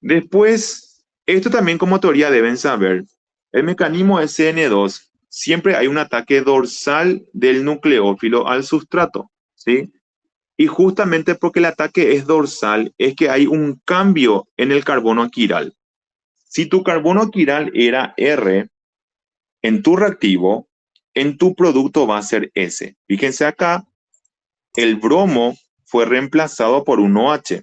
Después, esto también como teoría deben saber, el mecanismo SN2 siempre hay un ataque dorsal del nucleófilo al sustrato, ¿sí? Y justamente porque el ataque es dorsal, es que hay un cambio en el carbono quiral. Si tu carbono quiral era R, en tu reactivo, en tu producto va a ser S. Fíjense acá, el bromo fue reemplazado por un OH.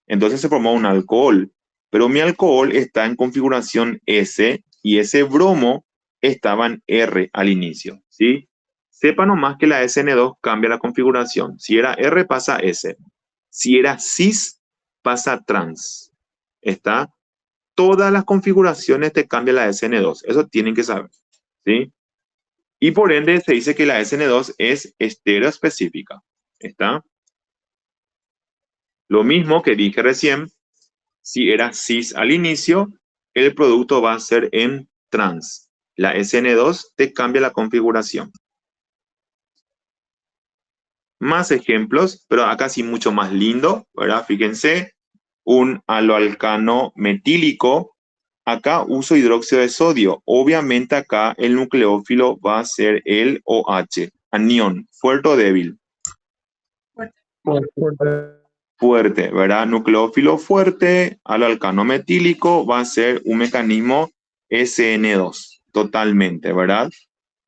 Entonces se formó un alcohol, pero mi alcohol está en configuración S y ese bromo estaba en R al inicio, ¿sí? Sepa nomás que la SN2 cambia la configuración. Si era R pasa S. Si era cis pasa trans. ¿Está? Todas las configuraciones te cambia la SN2. Eso tienen que saber, ¿sí? Y por ende se dice que la SN2 es estereoespecífica. ¿Está? Lo mismo que dije recién, si era cis al inicio, el producto va a ser en trans. La SN2 te cambia la configuración. Más ejemplos, pero acá sí mucho más lindo, ¿verdad? Fíjense, un haloalcano metílico. Acá uso hidróxido de sodio. Obviamente acá el nucleófilo va a ser el OH, anión, fuerte o débil. Fuerte. Fuerte, ¿verdad? Nucleófilo fuerte, haloalcano metílico va a ser un mecanismo SN2, totalmente, ¿verdad?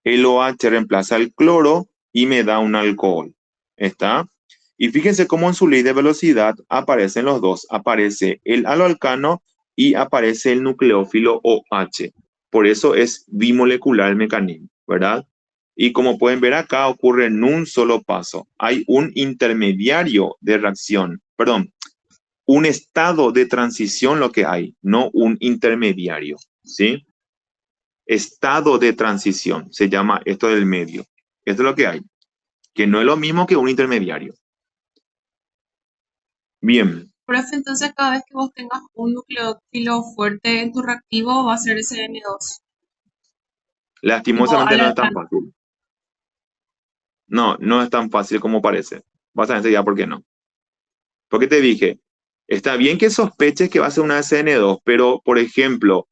El OH reemplaza el cloro y me da un alcohol. ¿Está? Y fíjense cómo en su ley de velocidad aparecen los dos. Aparece el haloalcano y aparece el nucleófilo OH. Por eso es bimolecular el mecanismo, ¿verdad? Y como pueden ver acá, ocurre en un solo paso. Hay un intermediario de reacción, perdón, un estado de transición lo que hay, no un intermediario, ¿sí? Estado de transición, se llama esto del medio. Esto es lo que hay, que no es lo mismo que un intermediario. Bien, Profe, entonces cada vez que vos tengas un nucleófilo fuerte en tu reactivo va a ser SN2. lastimosamente Tipo no es tan haloalcano. fácil. No es tan fácil como parece. Vas a ver ya por qué no. Porque te dije, está bien que sospeches que va a ser una SN2, pero por ejemplo,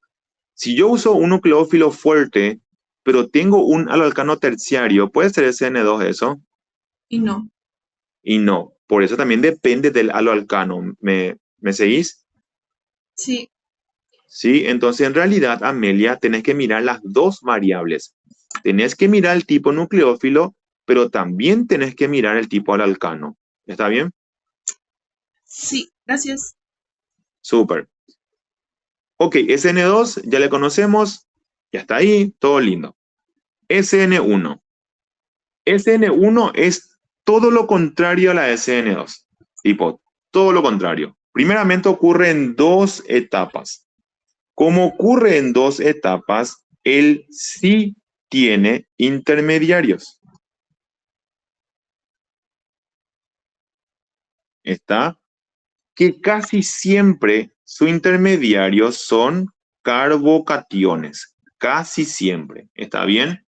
si yo uso un nucleófilo fuerte, pero tengo un haloalcano terciario, ¿puede ser SN2 eso? Y no. Y no. Por eso también depende del haloalcano. ¿Me seguís? Sí. Sí, entonces en realidad, Amelia, tenés que mirar las dos variables. Tenés que mirar el tipo nucleófilo, pero también tenés que mirar el tipo haloalcano. ¿Está bien? Sí, gracias. Súper. Ok, SN2 ya le conocemos, ya está ahí, todo lindo. SN1. SN1 es todo lo contrario a la SN2. Tipo, todo lo contrario. Primeramente ocurre en dos etapas. Como ocurre en dos etapas, él sí tiene intermediarios. ¿Está? Que casi siempre su intermediario son carbocationes. Casi siempre. ¿Está bien?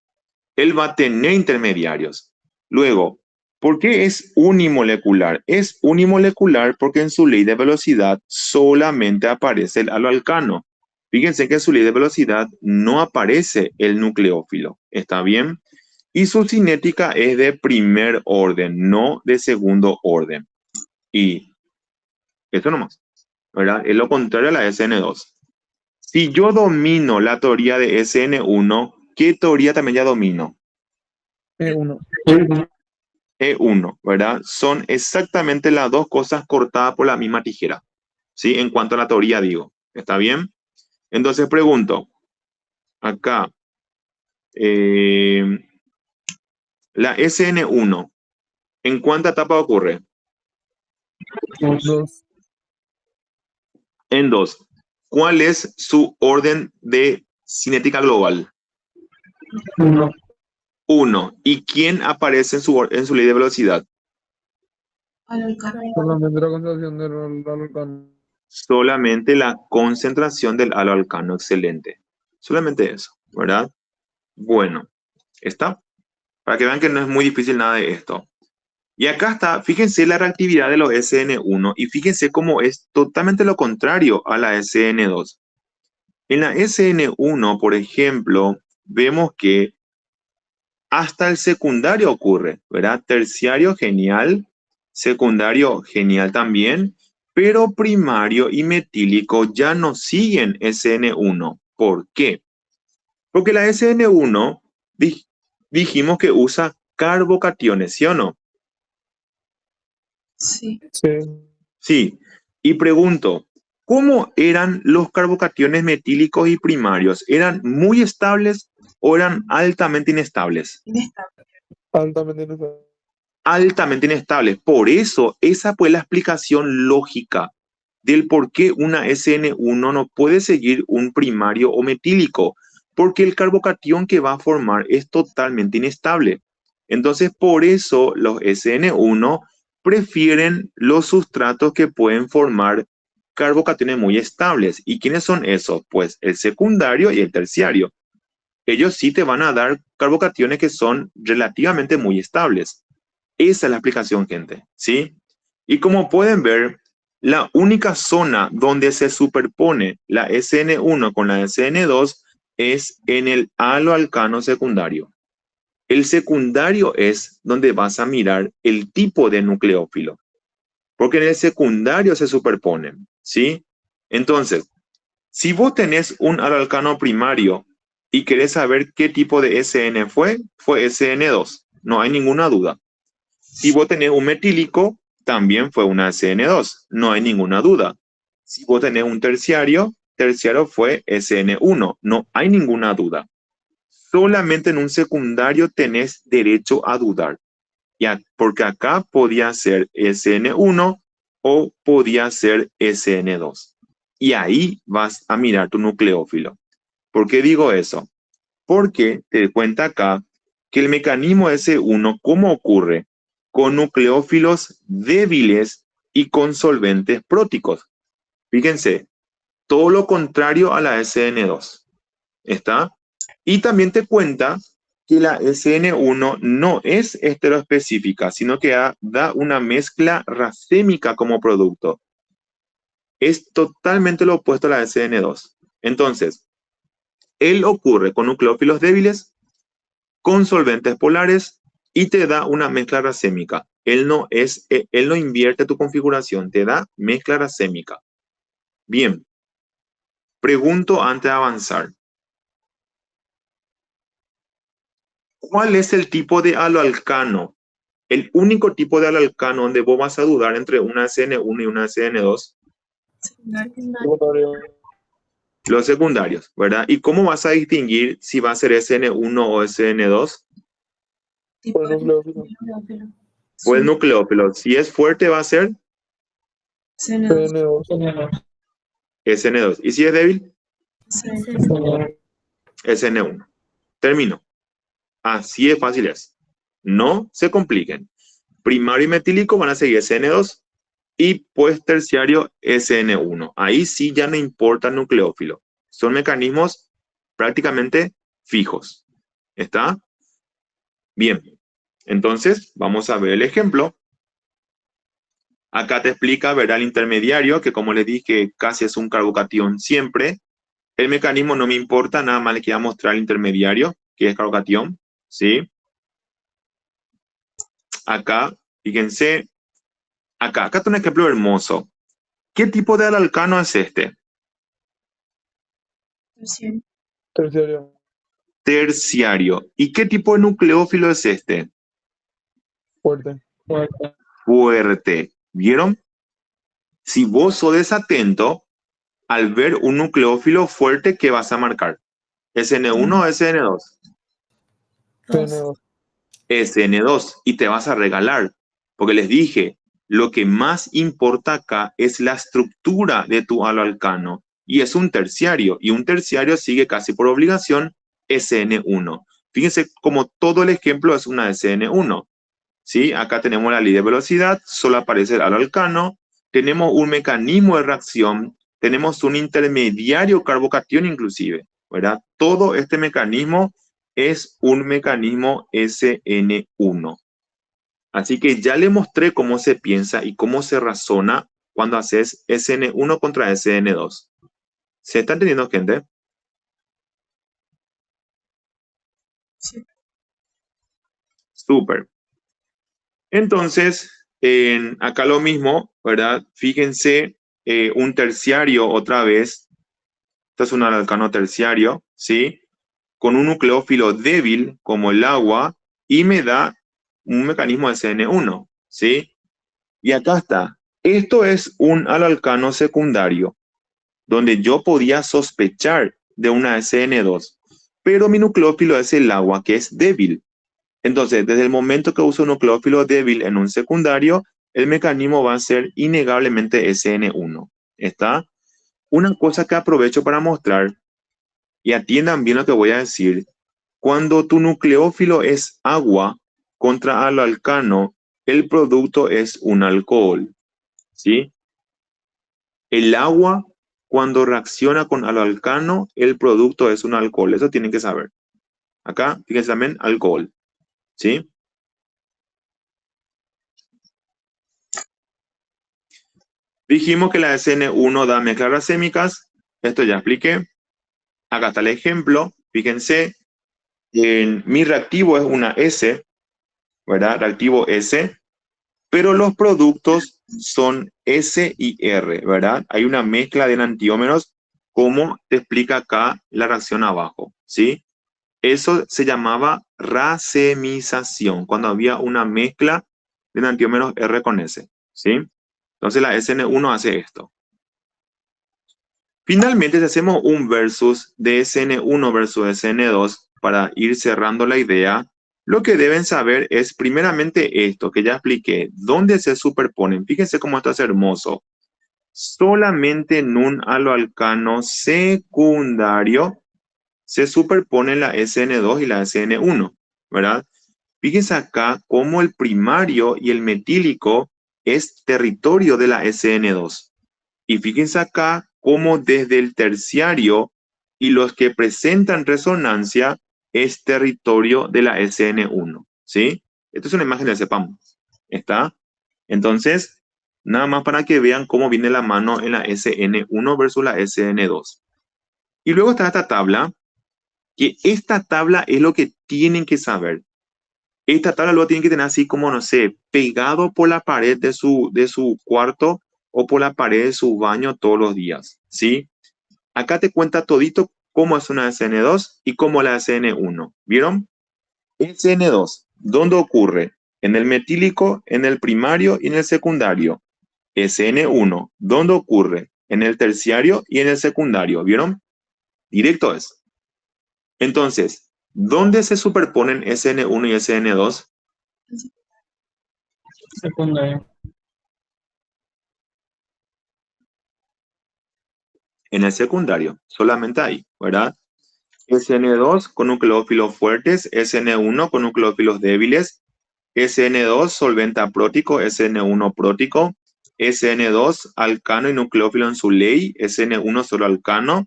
Él va a tener intermediarios. Luego, ¿por qué es unimolecular? Es unimolecular porque en su ley de velocidad solamente aparece el haloalcano. Fíjense que en su ley de velocidad no aparece el nucleófilo. ¿Está bien? Y su cinética es de primer orden, no de segundo orden. Y eso nomás, ¿verdad? Es lo contrario a la SN2. Si yo domino la teoría de SN1, ¿qué teoría también ya domino? E1. E1, ¿verdad? Son exactamente las dos cosas cortadas por la misma tijera, ¿sí? En cuanto a la teoría, digo. ¿Está bien? Entonces pregunto, acá, eh, la SN1, ¿en cuánta etapa ocurre? 2. En dos. ¿Cuál es su orden de cinética global? 1. 1. ¿Y quién aparece en su ley de velocidad? Haloalcano. Solamente la concentración del haloalcano. Solamente la concentración del haloalcano. Excelente. Solamente eso, ¿verdad? Bueno, ¿está? Para que vean que no es muy difícil nada de esto. Y acá está, fíjense la reactividad de los SN1 y fíjense cómo es totalmente lo contrario a la SN2. En la SN1, por ejemplo, vemos que hasta el secundario ocurre, ¿verdad? Terciario, genial. Secundario, genial también. Pero primario y metílico ya no siguen SN1. ¿Por qué? Porque la SN1 dijimos que usa carbocationes, ¿sí o no? Sí. Sí. Sí. Y pregunto, ¿cómo eran los carbocationes metílicos y primarios? ¿Eran muy estables o eran altamente inestables? Inestable. Altamente inestable. Altamente inestables. Por eso, esa fue la explicación lógica del por qué una SN1 no puede seguir un primario o metílico, porque el carbocatión que va a formar es totalmente inestable. Entonces, por eso los SN1 prefieren los sustratos que pueden formar carbocationes muy estables. ¿Y quiénes son esos? Pues el secundario y el terciario. Ellos sí te van a dar carbocationes que son relativamente muy estables. Esa es la explicación, gente, ¿sí? Y como pueden ver, la única zona donde se superpone la SN1 con la SN2 es en el haloalcano secundario. El secundario es donde vas a mirar el tipo de nucleófilo, porque en el secundario se superponen, ¿sí? Entonces, si vos tenés un haloalcano primario y querés saber qué tipo de SN fue SN2, no hay ninguna duda. Si vos tenés un metílico, también fue una SN2, no hay ninguna duda. Si vos tenés un terciario, terciario fue SN1, no hay ninguna duda. Solamente en un secundario tenés derecho a dudar, ya, porque acá podía ser SN1 o podía ser SN2. Y ahí vas a mirar tu nucleófilo. ¿Por qué digo eso? Porque te cuenta acá que el mecanismo S1, ¿cómo ocurre? Con nucleófilos débiles y con solventes próticos. Fíjense, todo lo contrario a la SN2. ¿Está? Y también te cuenta que la SN1 no es estereoespecífica, sino que da una mezcla racémica como producto. Es totalmente lo opuesto a la SN2. Entonces, él ocurre con nucleófilos débiles, con solventes polares y te da una mezcla racémica. Él no invierte tu configuración, te da mezcla racémica. Bien, pregunto antes de avanzar. ¿Cuál es el tipo de haloalcano? El único tipo de haloalcano donde vos vas a dudar entre una SN1 y una SN2, Secundario. los secundarios, ¿verdad? ¿Y cómo vas a distinguir si va a ser SN1 o SN2? Tipo Por de nucleófilo. O el nucleófilo. Si es fuerte va a ser CN2. CN2. SN2. ¿Y si es débil? CN1. SN1. Termino. Así de fácil es. No se compliquen. Primario y metílico van a seguir SN2 y pues terciario SN1. Ahí sí ya no importa el nucleófilo. Son mecanismos prácticamente fijos. ¿Está? Bien. Entonces, vamos a ver el ejemplo. Acá te explica, ¿verdad? El intermediario, que como les dije, casi es un carbocatión siempre. El mecanismo no me importa, nada más le quería mostrar el intermediario, que es carbocatión, ¿sí? Acá, fíjense, acá está un ejemplo hermoso. ¿Qué tipo de haloalcano es este? Terciario. Terciario. ¿Y qué tipo de nucleófilo es este? Fuerte. Fuerte. ¿Vieron? Si vos sos desatento, al ver un nucleófilo fuerte, ¿qué vas a marcar? ¿SN1 o SN2? CN2. SN2. Y te vas a regalar. Porque les dije, lo que más importa acá es la estructura de tu haloalcano. Y es un terciario. Y un terciario sigue casi por obligación SN1. Fíjense como todo el ejemplo es una SN1. ¿Sí? Acá tenemos la ley de velocidad, solo aparece el haloalcano, tenemos un mecanismo de reacción, tenemos un intermediario carbocatión inclusive, ¿verdad? Todo este mecanismo es un mecanismo SN1. Así que ya le mostré cómo se piensa y cómo se razona cuando haces SN1 contra SN2. ¿Se está entendiendo, gente? Súper. Entonces, acá lo mismo, ¿verdad? Fíjense, un terciario otra vez. Esto es un alcano terciario, ¿sí? Con un nucleófilo débil como el agua y me da un mecanismo de CN1, ¿sí? Y acá está. Esto es un alalcano secundario, donde yo podía sospechar de una SN2, pero mi nucleófilo es el agua, que es débil. Entonces, desde el momento que uso un nucleófilo débil en un secundario, el mecanismo va a ser innegablemente SN1. ¿Está? Una cosa que aprovecho para mostrar, y atiendan bien lo que voy a decir, cuando tu nucleófilo es agua contra alalcano, el producto es un alcohol, ¿sí? El agua, cuando reacciona con alalcano, el producto es un alcohol. Eso tienen que saber. Acá, fíjense también, alcohol, ¿sí? Dijimos que la SN1 da mezclas racémicas. Esto ya expliqué. Acá está el ejemplo. Fíjense, mi reactivo es una S, ¿verdad? Reactivo S, pero los productos son S y R, ¿verdad? Hay una mezcla de enantiómeros, como te explica acá la reacción abajo, ¿sí? Eso se llamaba racemización, cuando había una mezcla de enantiómeros R con S, ¿sí? Entonces la SN1 hace esto. Finalmente, si hacemos un versus de SN1 versus SN2 para ir cerrando la idea, lo que deben saber es primeramente esto que ya expliqué, dónde se superponen. Fíjense cómo esto es hermoso. Solamente en un aloalcano secundario se superponen la SN2 y la SN1, ¿verdad? Fíjense acá cómo el primario y el metílico es territorio de la SN2. Y fíjense acá cómo desde el terciario y los que presentan resonancia es territorio de la SN1, ¿sí? Esto es una imagen del CEPAM, ¿está? Entonces, nada más para que vean cómo viene la mano en la SN1 versus la SN2. Y luego está esta tabla, que esta tabla es lo que tienen que saber. Esta tabla lo tienen que tener así como, no sé, pegado por la pared de su cuarto o por la pared de su baño todos los días, ¿sí? Acá te cuenta todito cómo es una SN2 y cómo la SN1. ¿Vieron? SN2, ¿dónde ocurre? En el metílico, en el primario y en el secundario. SN1, ¿dónde ocurre? En el terciario y en el secundario. ¿Vieron? Directo es. Entonces, ¿dónde se superponen SN1 y SN2? Secundario. En el secundario, solamente ahí, ¿verdad? SN2 con nucleófilos fuertes, SN1 con nucleófilos débiles, SN2 solvente aprótico, SN1 prótico, SN2 alcano y nucleófilo en su ley, SN1 solo alcano,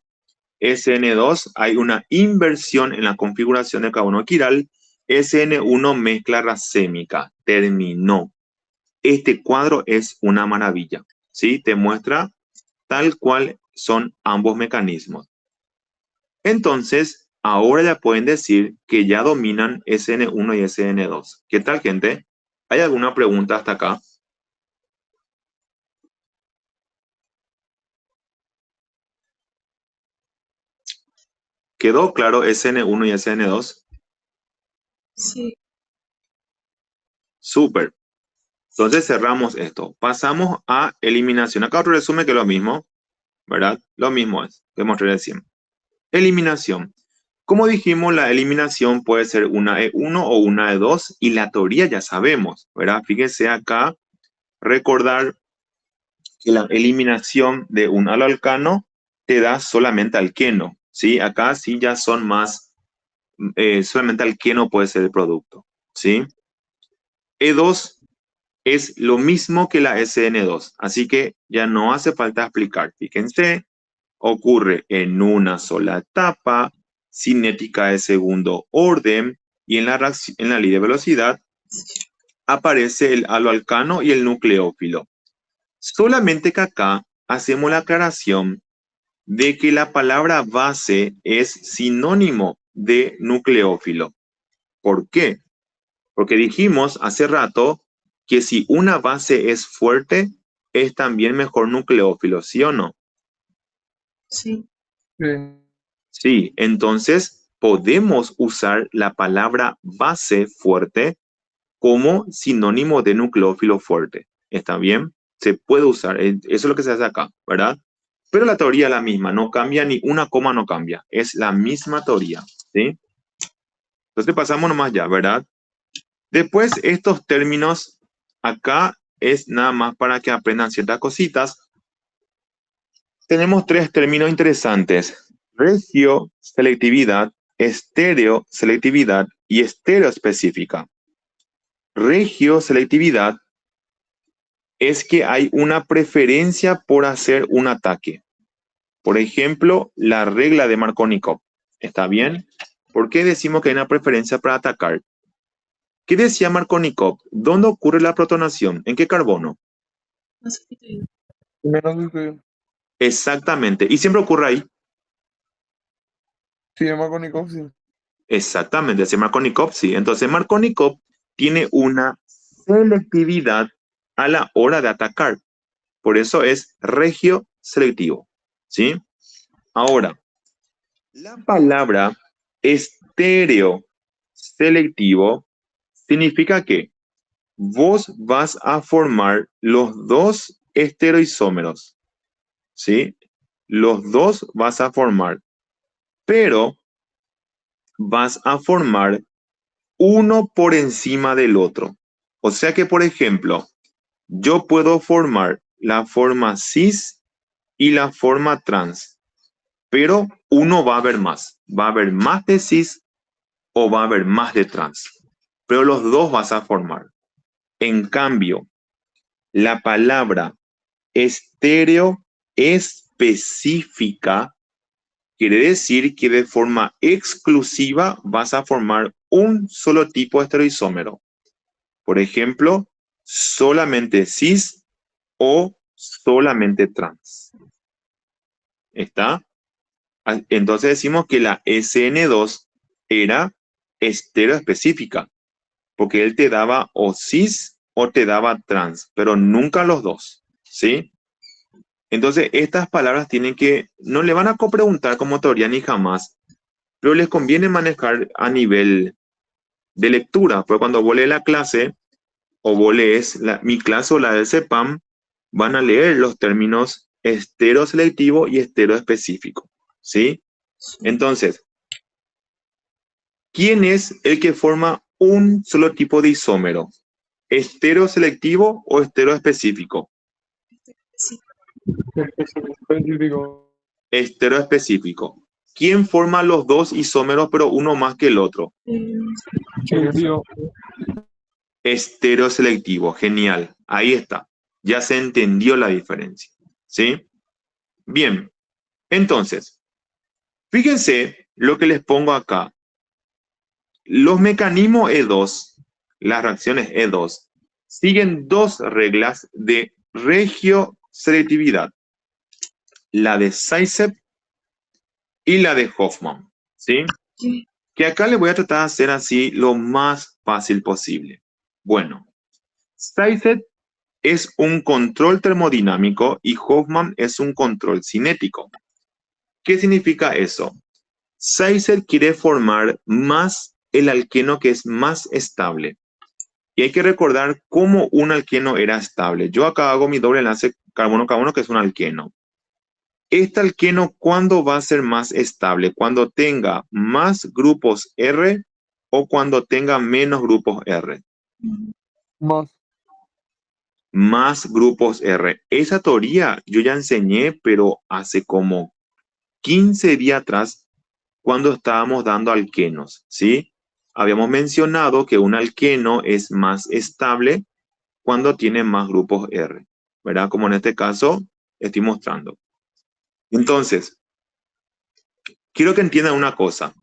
SN2 hay una inversión en la configuración de carbono quiral, SN1 mezcla racémica, terminó. Este cuadro es una maravilla, ¿sí? Te muestra tal cual son ambos mecanismos. Entonces, ahora ya pueden decir que ya dominan SN1 y SN2. ¿Qué tal, gente? ¿Hay alguna pregunta hasta acá? ¿Quedó claro SN1 y SN2? Sí. Súper. Entonces cerramos esto. Pasamos a eliminación. Acá otro resumen que es lo mismo, ¿verdad? Lo mismo es que mostré recién. Eliminación. Como dijimos, la eliminación puede ser una E1 o una E2 y la teoría ya sabemos, ¿verdad? Fíjense acá, recordar que la eliminación de un alalcano te da solamente alqueno, ¿sí? Acá sí ya son más, solamente alqueno puede ser el producto, ¿sí? E2 es lo mismo que la SN2, así que ya no hace falta explicar. Fíjense, ocurre en una sola etapa, cinética de segundo orden, y en la ley de velocidad aparece el aloalcano y el nucleófilo. Solamente que acá hacemos la aclaración de que la palabra base es sinónimo de nucleófilo. ¿Por qué? Porque dijimos hace rato que si una base es fuerte, es también mejor nucleófilo, ¿sí o no? Sí. Sí. Sí, entonces podemos usar la palabra base fuerte como sinónimo de nucleófilo fuerte. ¿Está bien? Se puede usar, eso es lo que se hace acá, ¿verdad? Pero la teoría es la misma, no cambia ni una coma, no cambia, es la misma teoría, ¿sí? Entonces pasamos nomás ya, ¿verdad? Después estos términos acá es nada más para que aprendan ciertas cositas. Tenemos tres términos interesantes: regioselectividad, estereoselectividad y estereoespecífica. Regioselectividad es que hay una preferencia por hacer un ataque. Por ejemplo, la regla de Markovnikov. ¿Está bien? ¿Por qué decimos que hay una preferencia para atacar? ¿Qué decía Markovnikov? ¿Dónde ocurre la protonación? ¿En qué carbono? No sé qué te digo. Menos estudio. Exactamente. ¿Y siempre ocurre ahí? Sí, es Markovnikov, sí. Exactamente, decía Markovnikov, sí. Entonces Markovnikov tiene una selectividad a la hora de atacar. Por eso es regio selectivo, ¿sí? Ahora, la palabra estéreo selectivo significa que vos vas a formar los dos estereoisómeros, ¿sí? Los dos vas a formar, pero vas a formar uno por encima del otro. O sea que, por ejemplo, yo puedo formar la forma cis y la forma trans, pero uno va a haber más. Va a haber más de cis o va a haber más de trans, pero los dos vas a formar. En cambio, la palabra estéreo específica quiere decir que de forma exclusiva vas a formar un solo tipo de estereoisómero. Por ejemplo, solamente cis o solamente trans. ¿Está? Entonces decimos que la SN2 era estereoespecífica, porque él te daba o cis o te daba trans, pero nunca los dos, ¿sí? Entonces estas palabras no le van a preguntar como teoría ni jamás, pero les conviene manejar a nivel de lectura, porque cuando vos lees la clase o vos lees mi clase o la del CEPAM, van a leer los términos estereoselectivo y estereoespecífico, ¿sí? Entonces, ¿quién es el que forma un solo tipo de isómero? ¿Estereoselectivo o estereoespecífico? Sí. Específico. Estereoespecífico. ¿Quién forma los dos isómeros pero uno más que el otro? Selectivo. Estereoselectivo. Genial. Ahí está. Ya se entendió la diferencia. ¿Sí? Bien. Entonces, fíjense lo que les pongo acá. Los mecanismos E2, las reacciones E2, siguen dos reglas de regioselectividad. La de Zaitsev y la de Hoffman. ¿Sí? Sí. Que acá le voy a tratar de hacer así lo más fácil posible. Bueno, Zaitsev es un control termodinámico y Hoffman es un control cinético. ¿Qué significa eso? Zaitsev quiere formar más el alqueno que es más estable. Y hay que recordar cómo un alqueno era estable. Yo acá hago mi doble enlace carbono-carbono, que es un alqueno. Este alqueno, ¿cuándo va a ser más estable? ¿Cuando tenga más grupos R o cuando tenga menos grupos R? Más. Más grupos R. Esa teoría yo ya enseñé, pero hace como 15 días atrás, cuando estábamos dando alquenos, ¿sí? Habíamos mencionado que un alqueno es más estable cuando tiene más grupos R, ¿verdad? Como en este caso estoy mostrando. Entonces, quiero que entiendan una cosa.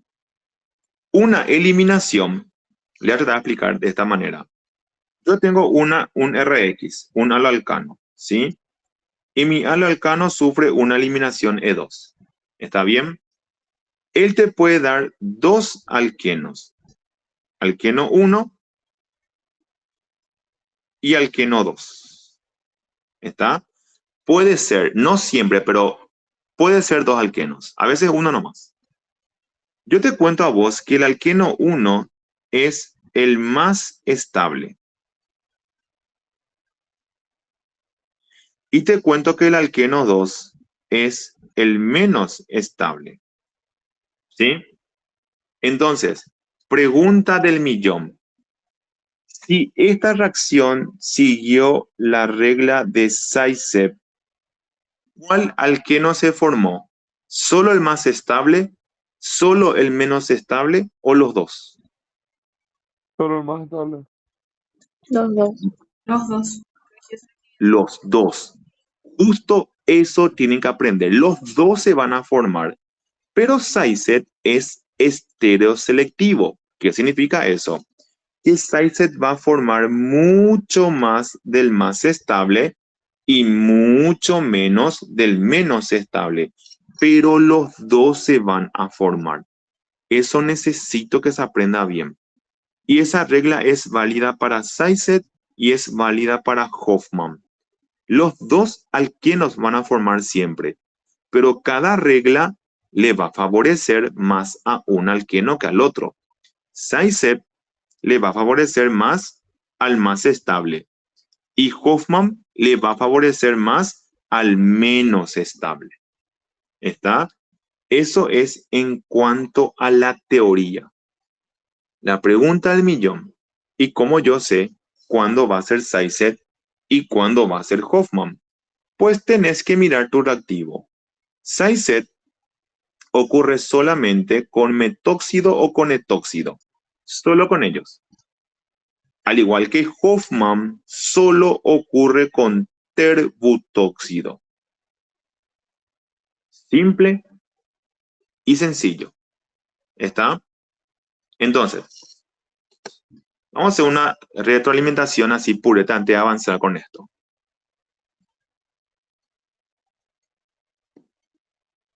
Una eliminación, le voy a tratar de explicar de esta manera. Yo tengo un RX, un aloalcano, ¿sí? Y mi aloalcano sufre una eliminación E2. ¿Está bien? Él te puede dar dos alquenos, alqueno 1 y alqueno 2. ¿Está? Puede ser, no siempre, pero puede ser 2 alquenos. A veces uno nomás. Yo te cuento a vos que el alqueno 1 es el más estable. Y te cuento que el alqueno 2 es el menos estable. ¿Sí? Entonces, pregunta del millón. Si esta reacción siguió la regla de Zaitsev, ¿cuál alqueno se formó? ¿Solo el más estable, solo el menos estable o los dos? Solo el más estable. Los dos. Los dos. Los dos. Justo eso tienen que aprender. Los dos se van a formar, pero Zaitsev es estereoselectivo. ¿Qué significa eso? Que Zaitsev va a formar mucho más del más estable y mucho menos del menos estable, pero los dos se van a formar. Eso necesito que se aprenda bien. Y esa regla es válida para Zaitsev y es válida para Hofmann. Los dos alquenos van a formar siempre, pero cada regla le va a favorecer más a un alqueno que al otro. Zaitsev le va a favorecer más al más estable y Hofmann le va a favorecer más al menos estable. ¿Está? Eso es en cuanto a la teoría. La pregunta del millón. ¿Y cómo yo sé cuándo va a ser Zaitsev y cuándo va a ser Hofmann? Pues tenés que mirar tu reactivo. Zaitsev ocurre solamente con metóxido o con etóxido. Solo con ellos. Al igual que Hofmann, solo ocurre con terbutóxido. Simple y sencillo. ¿Está? Entonces, vamos a hacer una retroalimentación así pureta antes de avanzar con esto.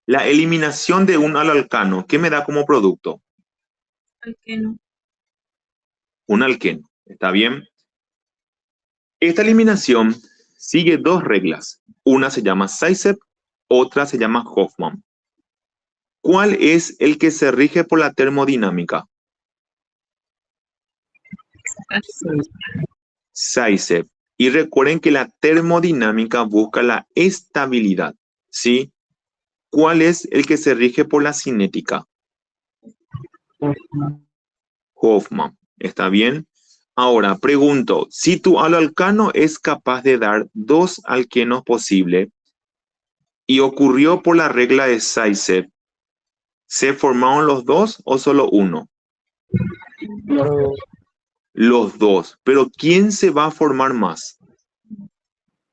La eliminación de un alcano, ¿qué me da como producto? Alqueno. Un alqueno. ¿Está bien? Esta eliminación sigue dos reglas. Una se llama Zaitsev, otra se llama Hofmann. ¿Cuál es el que se rige por la termodinámica? Zaitsev. Y recuerden que la termodinámica busca la estabilidad, ¿sí? ¿Cuál es el que se rige por la cinética? Hofmann. ¿Está bien? Ahora, pregunto, si tu alcano es capaz de dar dos alquenos posibles y ocurrió por la regla de Zaitsev, ¿se formaron los dos o solo uno? Los Los dos. Pero ¿quién se va a formar más?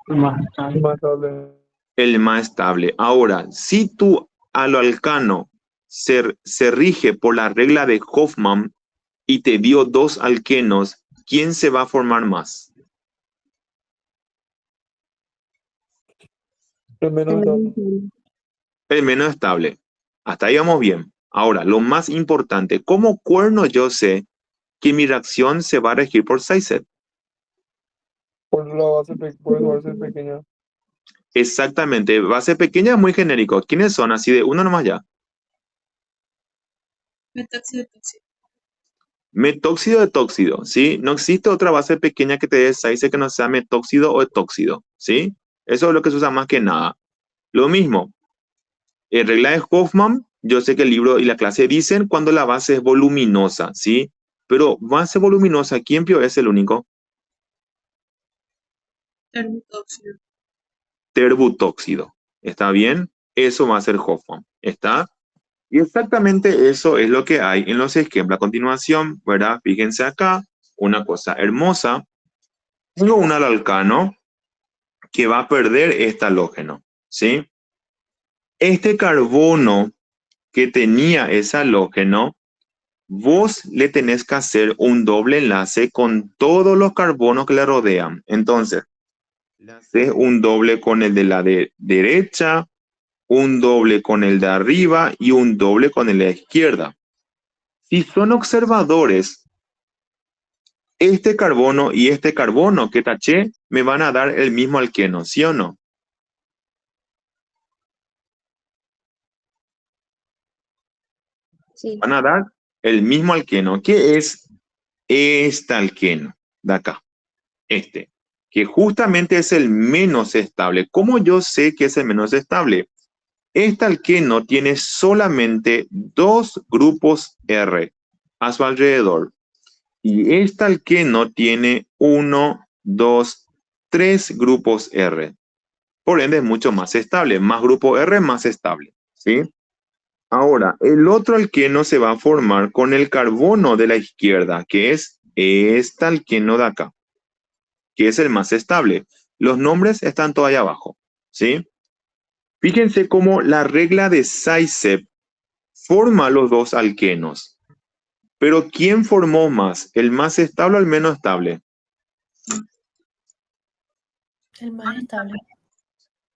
Más estable. más estable. El más estable. Ahora, si tu alcano se rige por la regla de Hofmann y te dio dos alquenos, ¿quién se va a formar más? El menos estable. El menos estable. Hasta ahí vamos bien. Ahora, lo más importante, ¿cómo cuerno yo sé que mi reacción se va a regir por Zaitsev? Por la base, por su base pequeña. Exactamente. Base pequeña es muy genérico. ¿Quiénes son? Así de uno nomás ya. Metóxido tóxico. Metóxido de tóxido, ¿sí? No existe otra base pequeña que te dé Zaitsev que no sea metóxido o etóxido, ¿sí? Eso es lo que se usa más que nada. Lo mismo, en regla de Hofmann, yo sé que el libro y la clase dicen cuando la base es voluminosa, ¿sí? Pero base voluminosa, ¿quién es el único? Terbutóxido. Terbutóxido. ¿Está bien? Eso va a ser Hofmann. ¿Está? Y exactamente eso es lo que hay en los esquemas. A continuación, ¿verdad? Fíjense acá, una cosa hermosa. Tengo un alcano que va a perder este halógeno, ¿sí? Este carbono que tenía ese halógeno, vos le tenés que hacer un doble enlace con todos los carbonos que le rodean. Entonces, le haces un doble con el de la derecha, un doble con el de arriba y un doble con el de la izquierda. Si son observadores, este carbono y este carbono que taché me van a dar el mismo alqueno, ¿sí o no? Sí. Van a dar el mismo alqueno. ¿Qué es este alqueno de acá? Este, que justamente es el menos estable. ¿Cómo yo sé que es el menos estable? Este alqueno tiene solamente 2 grupos R a su alrededor. Y este alqueno tiene 1, 2, 3 grupos R. Por ende es mucho más estable. Más grupo R, más estable. ¿Sí? Ahora, el otro alqueno se va a formar con el carbono de la izquierda, que es este alqueno de acá, que es el más estable. Los nombres están todavía abajo. ¿Sí? Fíjense cómo la regla de Zaitsev forma los dos alquenos. Pero ¿quién formó más? ¿El más estable o el menos estable? El más estable.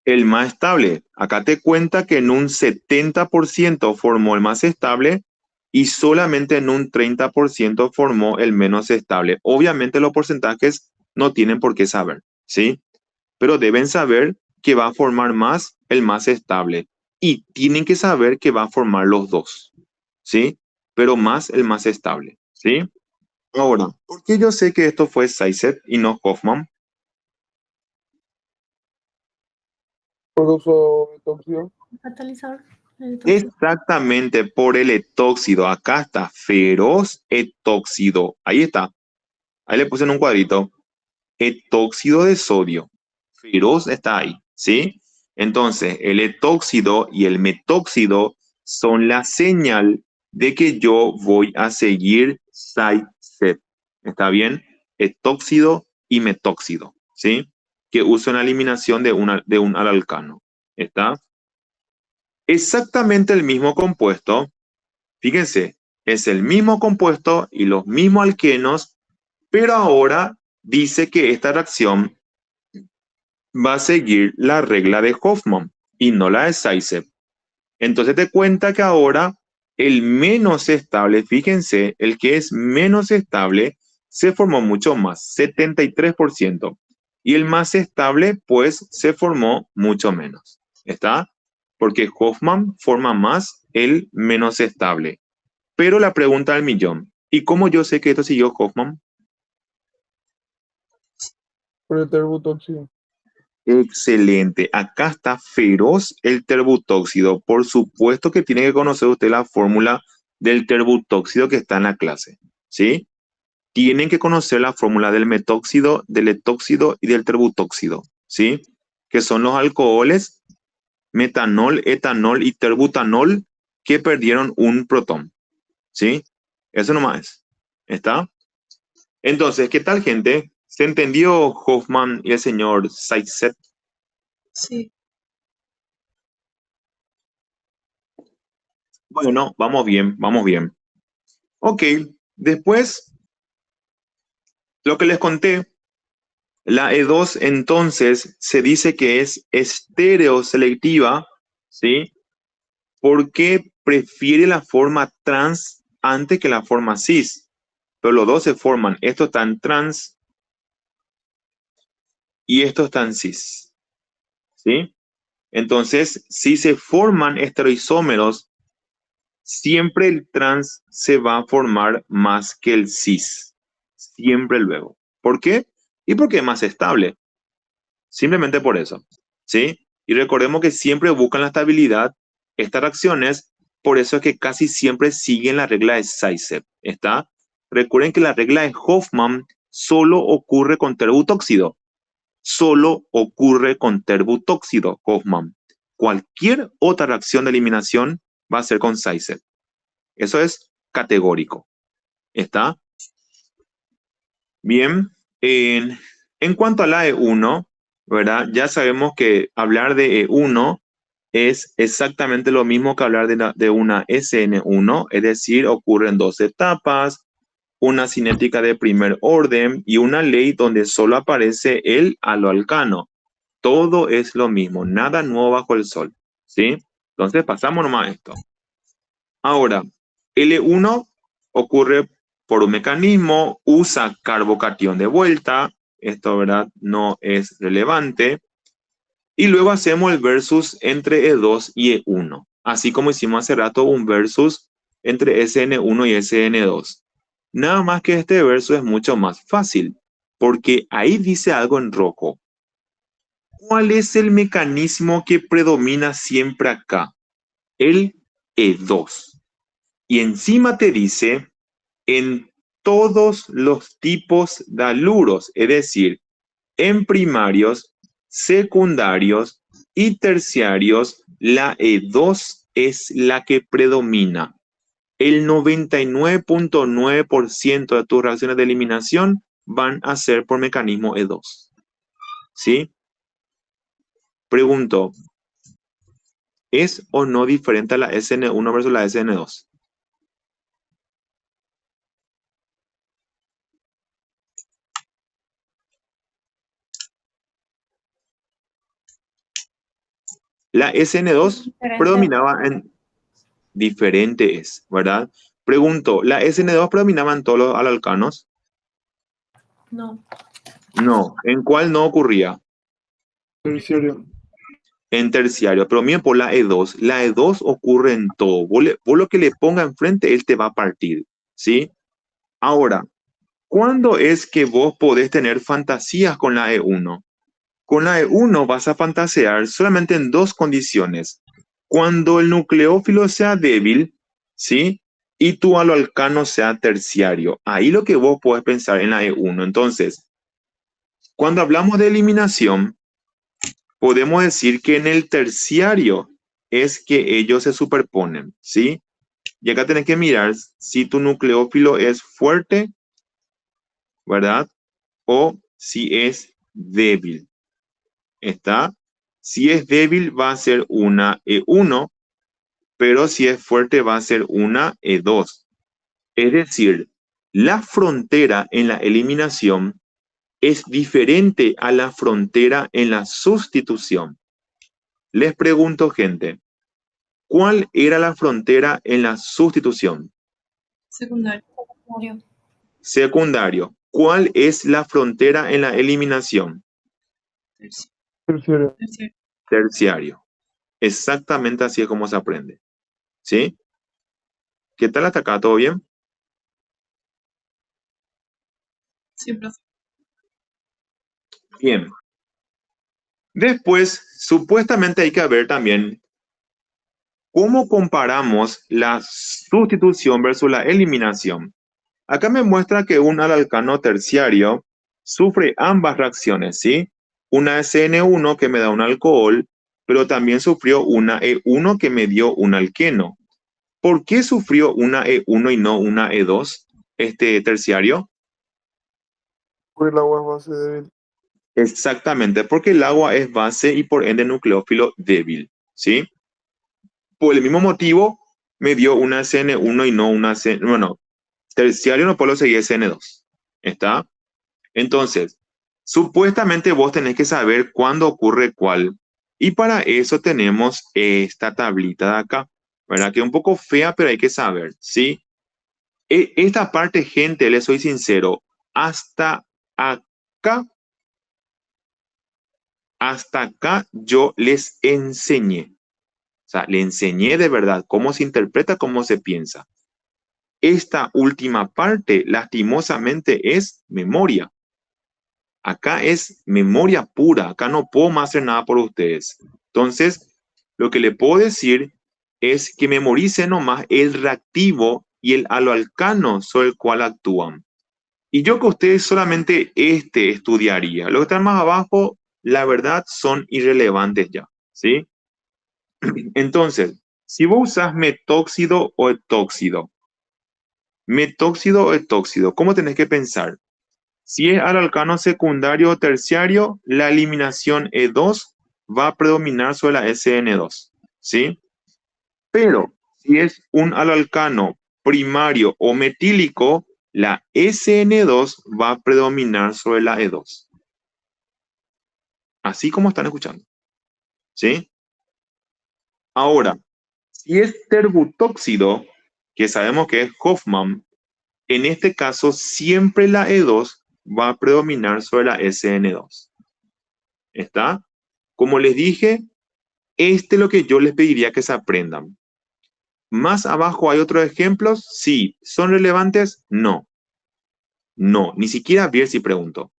El más estable. Acá te cuenta que en un 70% formó el más estable y solamente en un 30% formó el menos estable. Obviamente los porcentajes no tienen por qué saber, ¿sí? Pero deben saber que va a formar más el más estable y tienen que saber que va a formar los dos, ¿sí? Pero más el más estable, ¿sí? Ahora, ¿por qué yo sé que esto fue Zaitsev y no Hoffman? Por uso tóxico. Catalizador. El tóxico. Exactamente, por el etóxido. Acá está, feroz etóxido. Ahí está. Ahí le puse en un cuadrito. Etóxido de sodio. Feroz está ahí, ¿sí? Entonces, el etóxido y el metóxido son la señal de que yo voy a seguir Zaitsev. ¿Está bien? Etóxido y metóxido, ¿sí? Que uso en la eliminación de un alalcano. ¿Está? Exactamente el mismo compuesto. Fíjense, es el mismo compuesto y los mismos alquenos, pero ahora dice que esta reacción va a seguir la regla de Hoffman y no la de Zaitsev. Entonces te cuenta que ahora el menos estable, fíjense, el que es menos estable se formó mucho más, 73%. Y el más estable, pues, se formó mucho menos. ¿Está? Porque Hoffman forma más el menos estable. Pero la pregunta del millón, ¿y cómo yo sé que esto siguió Hoffman? Por el terbutóxido. Excelente. Acá está feroz el terbutóxido. Por supuesto que tiene que conocer usted la fórmula del terbutóxido que está en la clase. ¿Sí? Tienen que conocer la fórmula del metóxido, del etóxido y del terbutóxido. ¿Sí? Que son los alcoholes metanol, etanol y terbutanol que perdieron un protón. ¿Sí? Eso nomás es. ¿Está? Entonces, ¿qué tal, gente? ¿Se entendió Hoffman y el señor Zaitsev? Sí. Bueno, vamos bien, vamos bien. Ok, después, lo que les conté, la E2 entonces se dice que es estereoselectiva, ¿sí? Porque prefiere la forma trans antes que la forma cis. Pero los dos se forman, esto está en trans y esto está en cis, ¿sí? Entonces, si se forman estereoisómeros, siempre el trans se va a formar más que el cis. Siempre luego. ¿Por qué? Y porque es más estable. Simplemente por eso. ¿Sí? Y recordemos que siempre buscan la estabilidad estas reacciones, por eso es que casi siempre siguen la regla de Zaitsev. ¿Está? Recuerden que la regla de Hoffman solo ocurre con terbutóxido. Solo ocurre con terbutóxido, Hoffman. Cualquier otra reacción de eliminación va a ser con Zaitsev. Eso es categórico. ¿Está? Bien. En cuanto a la E1, ¿verdad? Ya sabemos que hablar de E1 es exactamente lo mismo que hablar de una SN1, es decir, ocurren dos etapas, una cinética de primer orden y una ley donde solo aparece el aloalcano. Todo es lo mismo, nada nuevo bajo el sol, ¿sí? Entonces pasamos nomás a esto. Ahora, L1 ocurre por un mecanismo, usa carbocatión de vuelta, esto, ¿verdad?, no es relevante, y luego hacemos el versus entre E2 y E1, así como hicimos hace rato un versus entre SN1 y SN2. Nada más que este verso es mucho más fácil, porque ahí dice algo en rojo. ¿Cuál es el mecanismo que predomina siempre acá? El E2. Y encima te dice en todos los tipos de aluros, es decir, en primarios, secundarios y terciarios, la E2 es la que predomina. El 99.9% de tus reacciones de eliminación van a ser por mecanismo E2. ¿Sí? Pregunto, ¿es o no diferente a la SN1 versus la SN2? La SN2 Diferente. predominaba en diferentes, ¿verdad? Pregunto, ¿la SN2 predominaba en todos los alalcanos? No. No. ¿En cuál no ocurría? Terciario. En terciario. Pero miren por la E2. La E2 ocurre en todo. Vos lo que le ponga enfrente, él te va a partir. ¿Sí? Ahora, ¿cuándo es que vos podés tener fantasías con la E1? Con la E1 vas a fantasear solamente en dos condiciones. Cuando el nucleófilo sea débil, ¿sí? Y tu aloalcano sea terciario. Ahí lo que vos podés pensar en la E1. Entonces, cuando hablamos de eliminación, podemos decir que en el terciario es que ellos se superponen, ¿sí? Y acá tenés que mirar si tu nucleófilo es fuerte, ¿verdad? O si es débil. ¿Está? Si es débil va a ser una E1, pero si es fuerte va a ser una E2. Es decir, la frontera en la eliminación es diferente a la frontera en la sustitución. Les pregunto, gente, ¿cuál era la frontera en la sustitución? Secundario. Secundario. Secundario. ¿Cuál es la frontera en la eliminación? Terciario. Terciario. Terciario. Exactamente así es como se aprende. ¿Sí? ¿Qué tal hasta acá? ¿Todo bien? Sí, profe. Bien. Después, supuestamente hay que ver también cómo comparamos la sustitución versus la eliminación. Acá me muestra que un alalcano terciario sufre ambas reacciones, ¿sí? Una SN1 que me da un alcohol, pero también sufrió una E1 que me dio un alqueno. ¿Por qué sufrió una E1 y no una E2, este terciario? Porque el agua es base débil. Exactamente, porque el agua es base y por ende nucleófilo débil, ¿sí? Por el mismo motivo me dio una SN1 y no una SN... Bueno, terciario no puedo seguir SN2, ¿está? Entonces, supuestamente vos tenés que saber cuándo ocurre cuál. Y para eso tenemos esta tablita de acá, ¿verdad? Que es un poco fea, pero hay que saber, ¿sí? Esta parte, gente, les soy sincero, hasta acá yo les enseñé. O sea, le enseñé de verdad cómo se interpreta, cómo se piensa. Esta última parte, lastimosamente, es memoria. Acá es memoria pura. Acá no puedo más hacer nada por ustedes. Entonces, lo que le puedo decir es que memoricen nomás el reactivo y el aloalcano sobre el cual actúan. Y yo que ustedes solamente estudiaría. Los que están más abajo, la verdad, son irrelevantes ya, ¿sí? Entonces, si vos usas metóxido o etóxido, ¿cómo tenés que pensar? Si es alalcano secundario o terciario, la eliminación E2 va a predominar sobre la SN2, ¿sí? Pero si es un alalcano primario o metílico, la SN2 va a predominar sobre la E2. Así como están escuchando, ¿sí? Ahora, si es terbutóxido, que sabemos que es Hoffman, En este caso, siempre la E2 va a predominar sobre la SN2. ¿Está? Como les dije, este es lo que yo les pediría que se aprendan. Más abajo hay otros ejemplos. Sí. ¿Son relevantes? No. No. Ni siquiera ver si pregunto.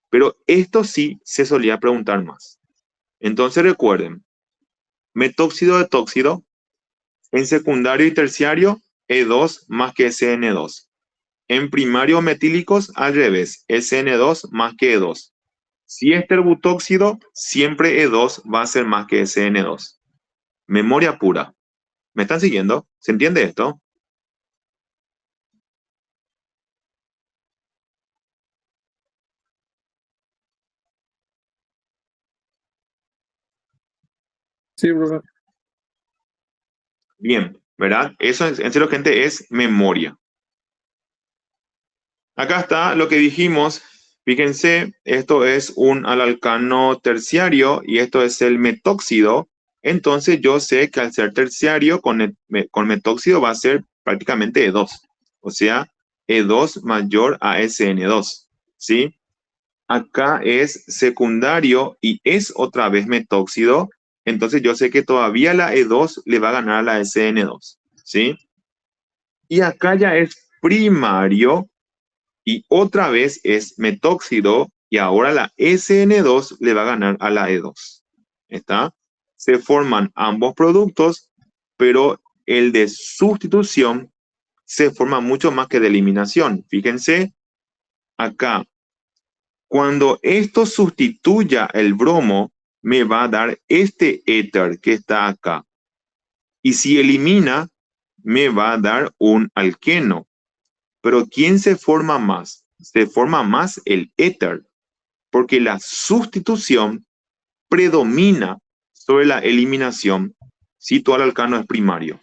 Pero esto sí se solía preguntar más. Entonces recuerden, metóxido de tóxido, en secundario y terciario, E2 más que SN2. En primario metílicos, al revés, SN2 más que E2. Si es terbutóxido, siempre E2 va a ser más que SN2. Memoria pura. ¿Me están siguiendo? ¿Se entiende esto? Sí, profe. Bien, ¿verdad? Eso en serio, gente, es memoria. Acá está lo que dijimos. Fíjense, esto es un alalcano terciario y esto es el metóxido. Entonces yo sé que al ser terciario con metóxido va a ser prácticamente E2. O sea, E2 mayor a SN2. ¿Sí? Acá es secundario y es otra vez metóxido. Entonces yo sé que todavía la E2 le va a ganar a la SN2. ¿Sí? Y acá ya es primario y otra vez es metóxido y ahora la SN2 le va a ganar a la E2. ¿Está? Se forman ambos productos, pero el de sustitución se forma mucho más que de eliminación. Fíjense, acá, cuando esto sustituya el bromo, me va a dar este éter que está acá. Y si elimina, me va a dar un alqueno. Pero ¿quién se forma más? Se forma más el éter, porque la sustitución predomina sobre la eliminación si todo el alcano es primario.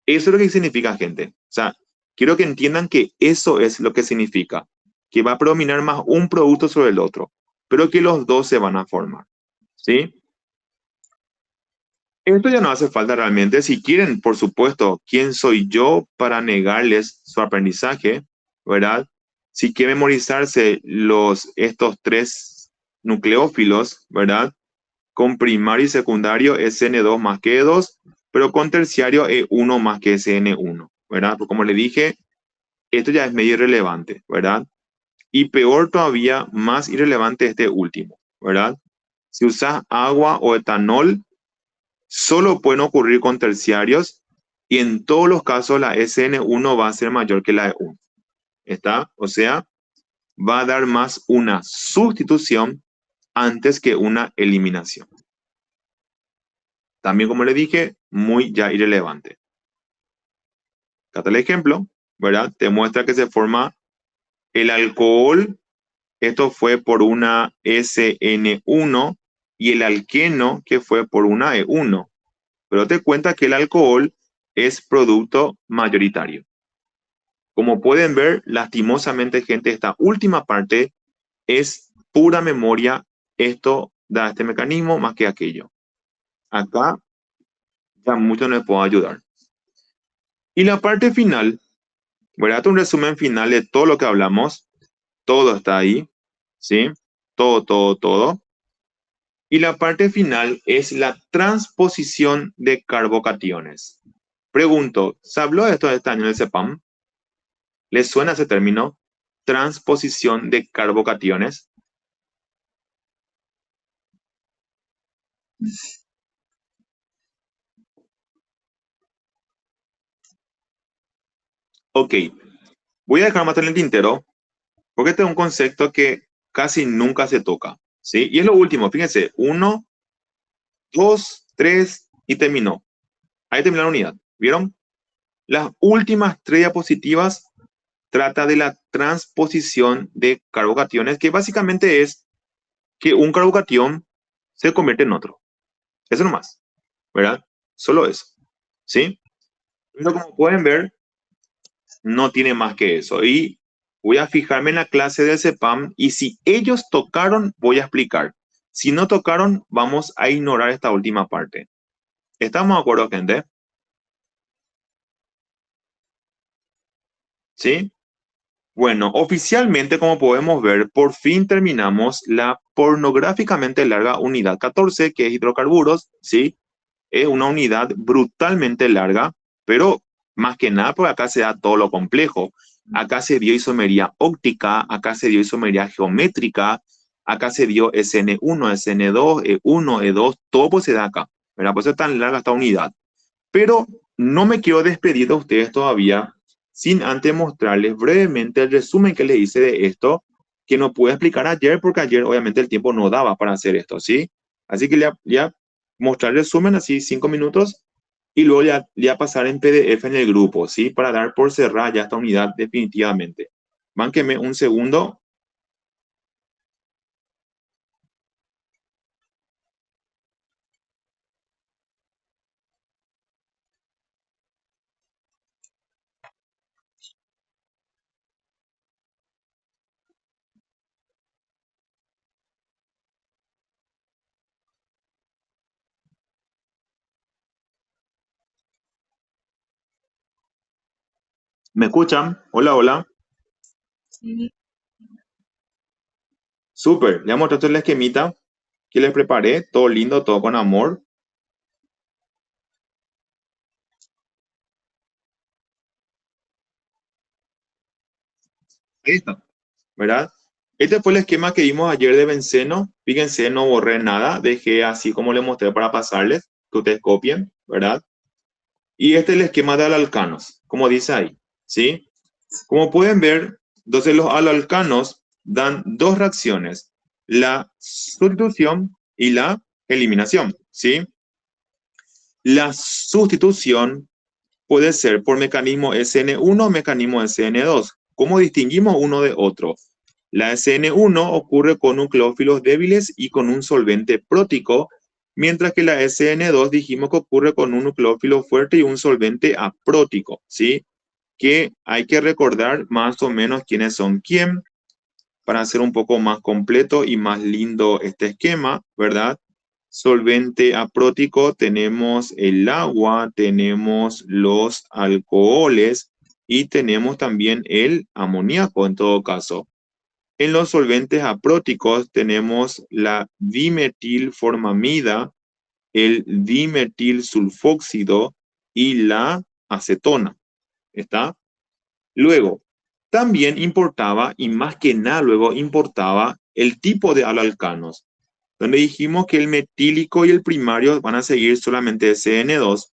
Eso es lo que significa, gente. O sea, quiero que entiendan que eso es lo que significa, que va a predominar más un producto sobre el otro, pero que los dos se van a formar. ¿Sí? Esto ya no hace falta realmente. Si quieren, por supuesto, ¿quién soy yo para negarles su aprendizaje? ¿Verdad? Si quieren memorizarse estos tres nucleófilos, ¿verdad? Con primario y secundario SN2 más que E2, pero con terciario E1 más que SN1, ¿verdad? Porque como le dije, esto ya es medio irrelevante, ¿verdad? Y peor todavía, más irrelevante este último, ¿verdad? Si usas agua o etanol, solo pueden ocurrir con terciarios y en todos los casos la SN1 va a ser mayor que la E1. ¿Está? O sea, va a dar más una sustitución antes que una eliminación. También, como le dije, muy ya irrelevante. Acá está el ejemplo, ¿verdad? Te muestra que se forma el alcohol. Esto fue por una SN1 y el alqueno que fue por una E1. Pero te cuenta que el alcohol es producto mayoritario. Como pueden ver, lastimosamente, gente, esta última parte es pura memoria. Esto da este mecanismo más que aquello. Acá ya mucho no les puedo ayudar. Y la parte final, ¿verdad? Un resumen final de todo lo que hablamos. Todo está ahí, ¿sí? Todo. Y la parte final es la transposición de carbocationes. Pregunto, ¿se habló de esto este año en el CEPAM? ¿Les suena ese término? Transposición de carbocationes. Ok, voy a dejar más en el tintero porque este es un concepto que casi nunca se toca, ¿sí? Y es lo último, fíjense, 1, 2, 3 y terminó. Ahí terminó la unidad, ¿vieron? Las últimas 3 diapositivas trata de la transposición de carbocationes, que básicamente es que un carbocatión se convierte en otro. Eso nomás, ¿verdad? Solo eso, ¿sí? Pero como pueden ver, no tiene más que eso. Y voy a fijarme en la clase del CEPAM y si ellos tocaron, voy a explicar. Si no tocaron, vamos a ignorar esta última parte. ¿Estamos de acuerdo, gente? ¿sí? Bueno, oficialmente, como podemos ver, por fin terminamos la pornográficamente larga unidad 14, que es hidrocarburos, ¿sí? Es una unidad brutalmente larga, pero más que nada, pues acá se da todo lo complejo. Acá se dio isomería óptica, acá se dio isomería geométrica, acá se dio SN1, SN2, E1, E2, todo pues se da acá, ¿verdad? Por eso es tan larga esta unidad. Pero no me quiero despedir de ustedes todavía sin antes mostrarles brevemente el resumen que les hice de esto, que no pude explicar ayer porque ayer obviamente el tiempo no daba para hacer esto, ¿sí? Así que le voy a mostrar el resumen así 5 minutos y luego le voy a pasar en PDF en el grupo, ¿sí? Para dar por cerrada ya esta unidad definitivamente. Bánqueme un segundo. ¿Me escuchan? Hola, hola. Sí. Súper. Le voy a mostrar el esquemita que les preparé. Todo lindo, todo con amor. Ahí está, ¿verdad? Este fue el esquema que vimos ayer de benceno. Fíjense, no borré nada. Dejé así como les mostré para pasarles, que ustedes copien, ¿verdad? Y este es el esquema de alalcanos, como dice ahí, ¿sí? Como pueden ver, entonces los alalcanos dan dos reacciones, la sustitución y la eliminación, ¿sí? La sustitución puede ser por mecanismo SN1 o mecanismo SN2. ¿Cómo distinguimos uno de otro? La SN1 ocurre con nucleófilos débiles y con un solvente prótico, mientras que la SN2 dijimos que ocurre con un nucleófilo fuerte y un solvente aprótico, ¿sí? Que hay que recordar más o menos quiénes son quién para hacer un poco más completo y más lindo este esquema, ¿verdad? Solvente aprótico tenemos el agua, tenemos los alcoholes y tenemos también el amoníaco en todo caso. En los solventes apróticos tenemos la dimetilformamida, el dimetilsulfóxido y la acetona. ¿Está? Luego, también importaba, y más que nada luego importaba, el tipo de alalcanos, donde dijimos que el metílico y el primario van a seguir solamente SN2,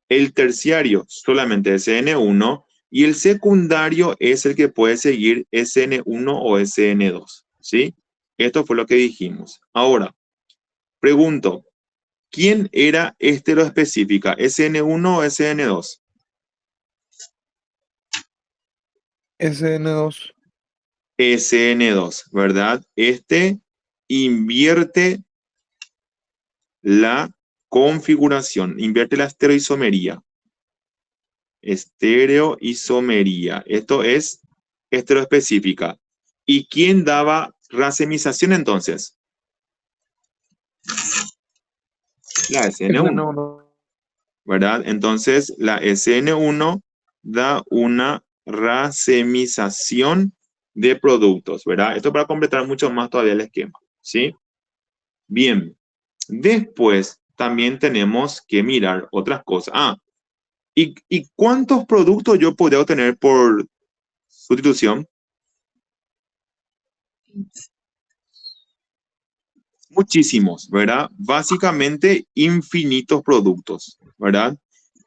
el terciario solamente SN1 y el secundario es el que puede seguir SN1 o SN2, ¿sí? Esto fue lo que dijimos. Ahora, pregunto, ¿quién era estereoespecífica, SN1 o SN2? SN2. SN2, ¿verdad? Este invierte la configuración, invierte la estereoisomería. Estereoisomería. Esto es estereoespecífica. ¿Y quién daba racemización entonces? La SN1, SN1. ¿verdad? Entonces la SN1 da una racemización de productos, ¿verdad? Esto para completar mucho más todavía el esquema, ¿sí? Bien, después también tenemos que mirar otras cosas. ¿Y cuántos productos yo podría obtener por sustitución? Muchísimos, ¿verdad? Básicamente infinitos productos, ¿verdad?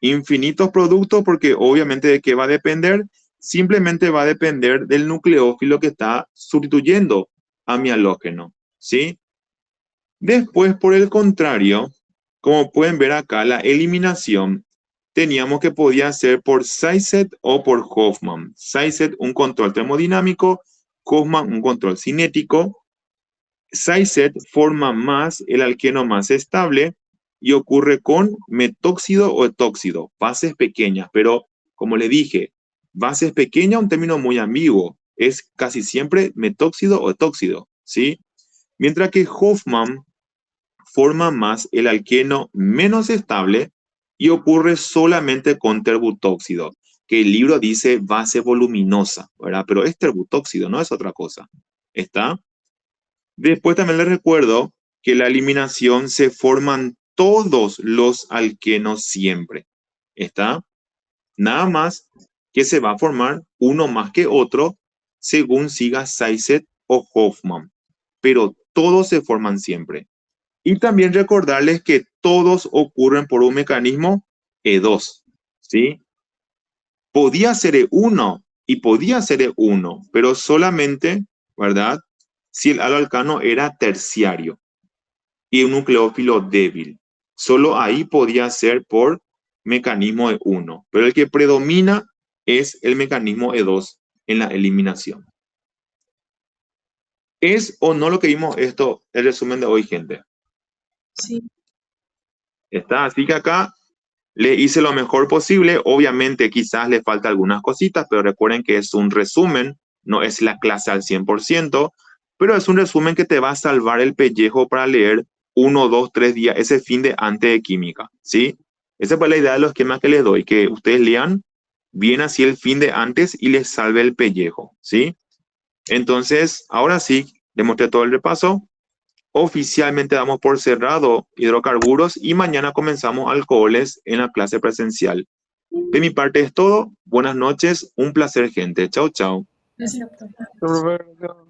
Infinitos productos porque obviamente de qué va a depender, simplemente va a depender del nucleófilo que está sustituyendo a mi halógeno, ¿sí? Después, por el contrario, como pueden ver acá, la eliminación teníamos que podía ser por Seisset o por Hoffman. Seisset, un control termodinámico, Hoffman, un control cinético. Seisset forma más el alqueno más estable y ocurre con metóxido o etóxido, bases pequeñas, pero como le dije, bases pequeñas, un término muy ambiguo, es casi siempre metóxido o etóxido, ¿sí? Mientras que Hoffman forma más el alqueno menos estable y ocurre solamente con terbutóxido. que el libro dice base voluminosa, ¿verdad? Pero es terbutóxido, no es otra cosa. ¿Está? Después también les recuerdo que la eliminación se forman todos los alquenos siempre. ¿Está? Nada más que se va a formar uno más que otro según siga Seiset o Hoffman. Pero todos se forman siempre. Y también recordarles que todos ocurren por un mecanismo E2. ¿Sí? Podía ser E1 y podía ser E1, pero solamente, ¿verdad? Si el haloalcano era terciario y un nucleófilo débil. Solo ahí podía ser por mecanismo E1, pero el que predomina es el mecanismo E2 en la eliminación. ¿Es o no lo que vimos esto, el resumen de hoy, gente? Sí. Está, así que acá le hice lo mejor posible. Obviamente quizás le falta algunas cositas, pero recuerden que es un resumen, no es la clase al 100%, pero es un resumen que te va a salvar el pellejo para leer 1, 2, 3 días, ese fin de antes de química, ¿sí? Esa fue la idea de los esquemas que les doy, que ustedes lean bien así el fin de antes y les salve el pellejo, ¿sí? Entonces, ahora sí, les mostré todo el repaso. Oficialmente damos por cerrado hidrocarburos y mañana comenzamos alcoholes en la clase presencial. De mi parte es todo. Buenas noches. Un placer, gente. Chau, chau. Gracias. Profe, gracias.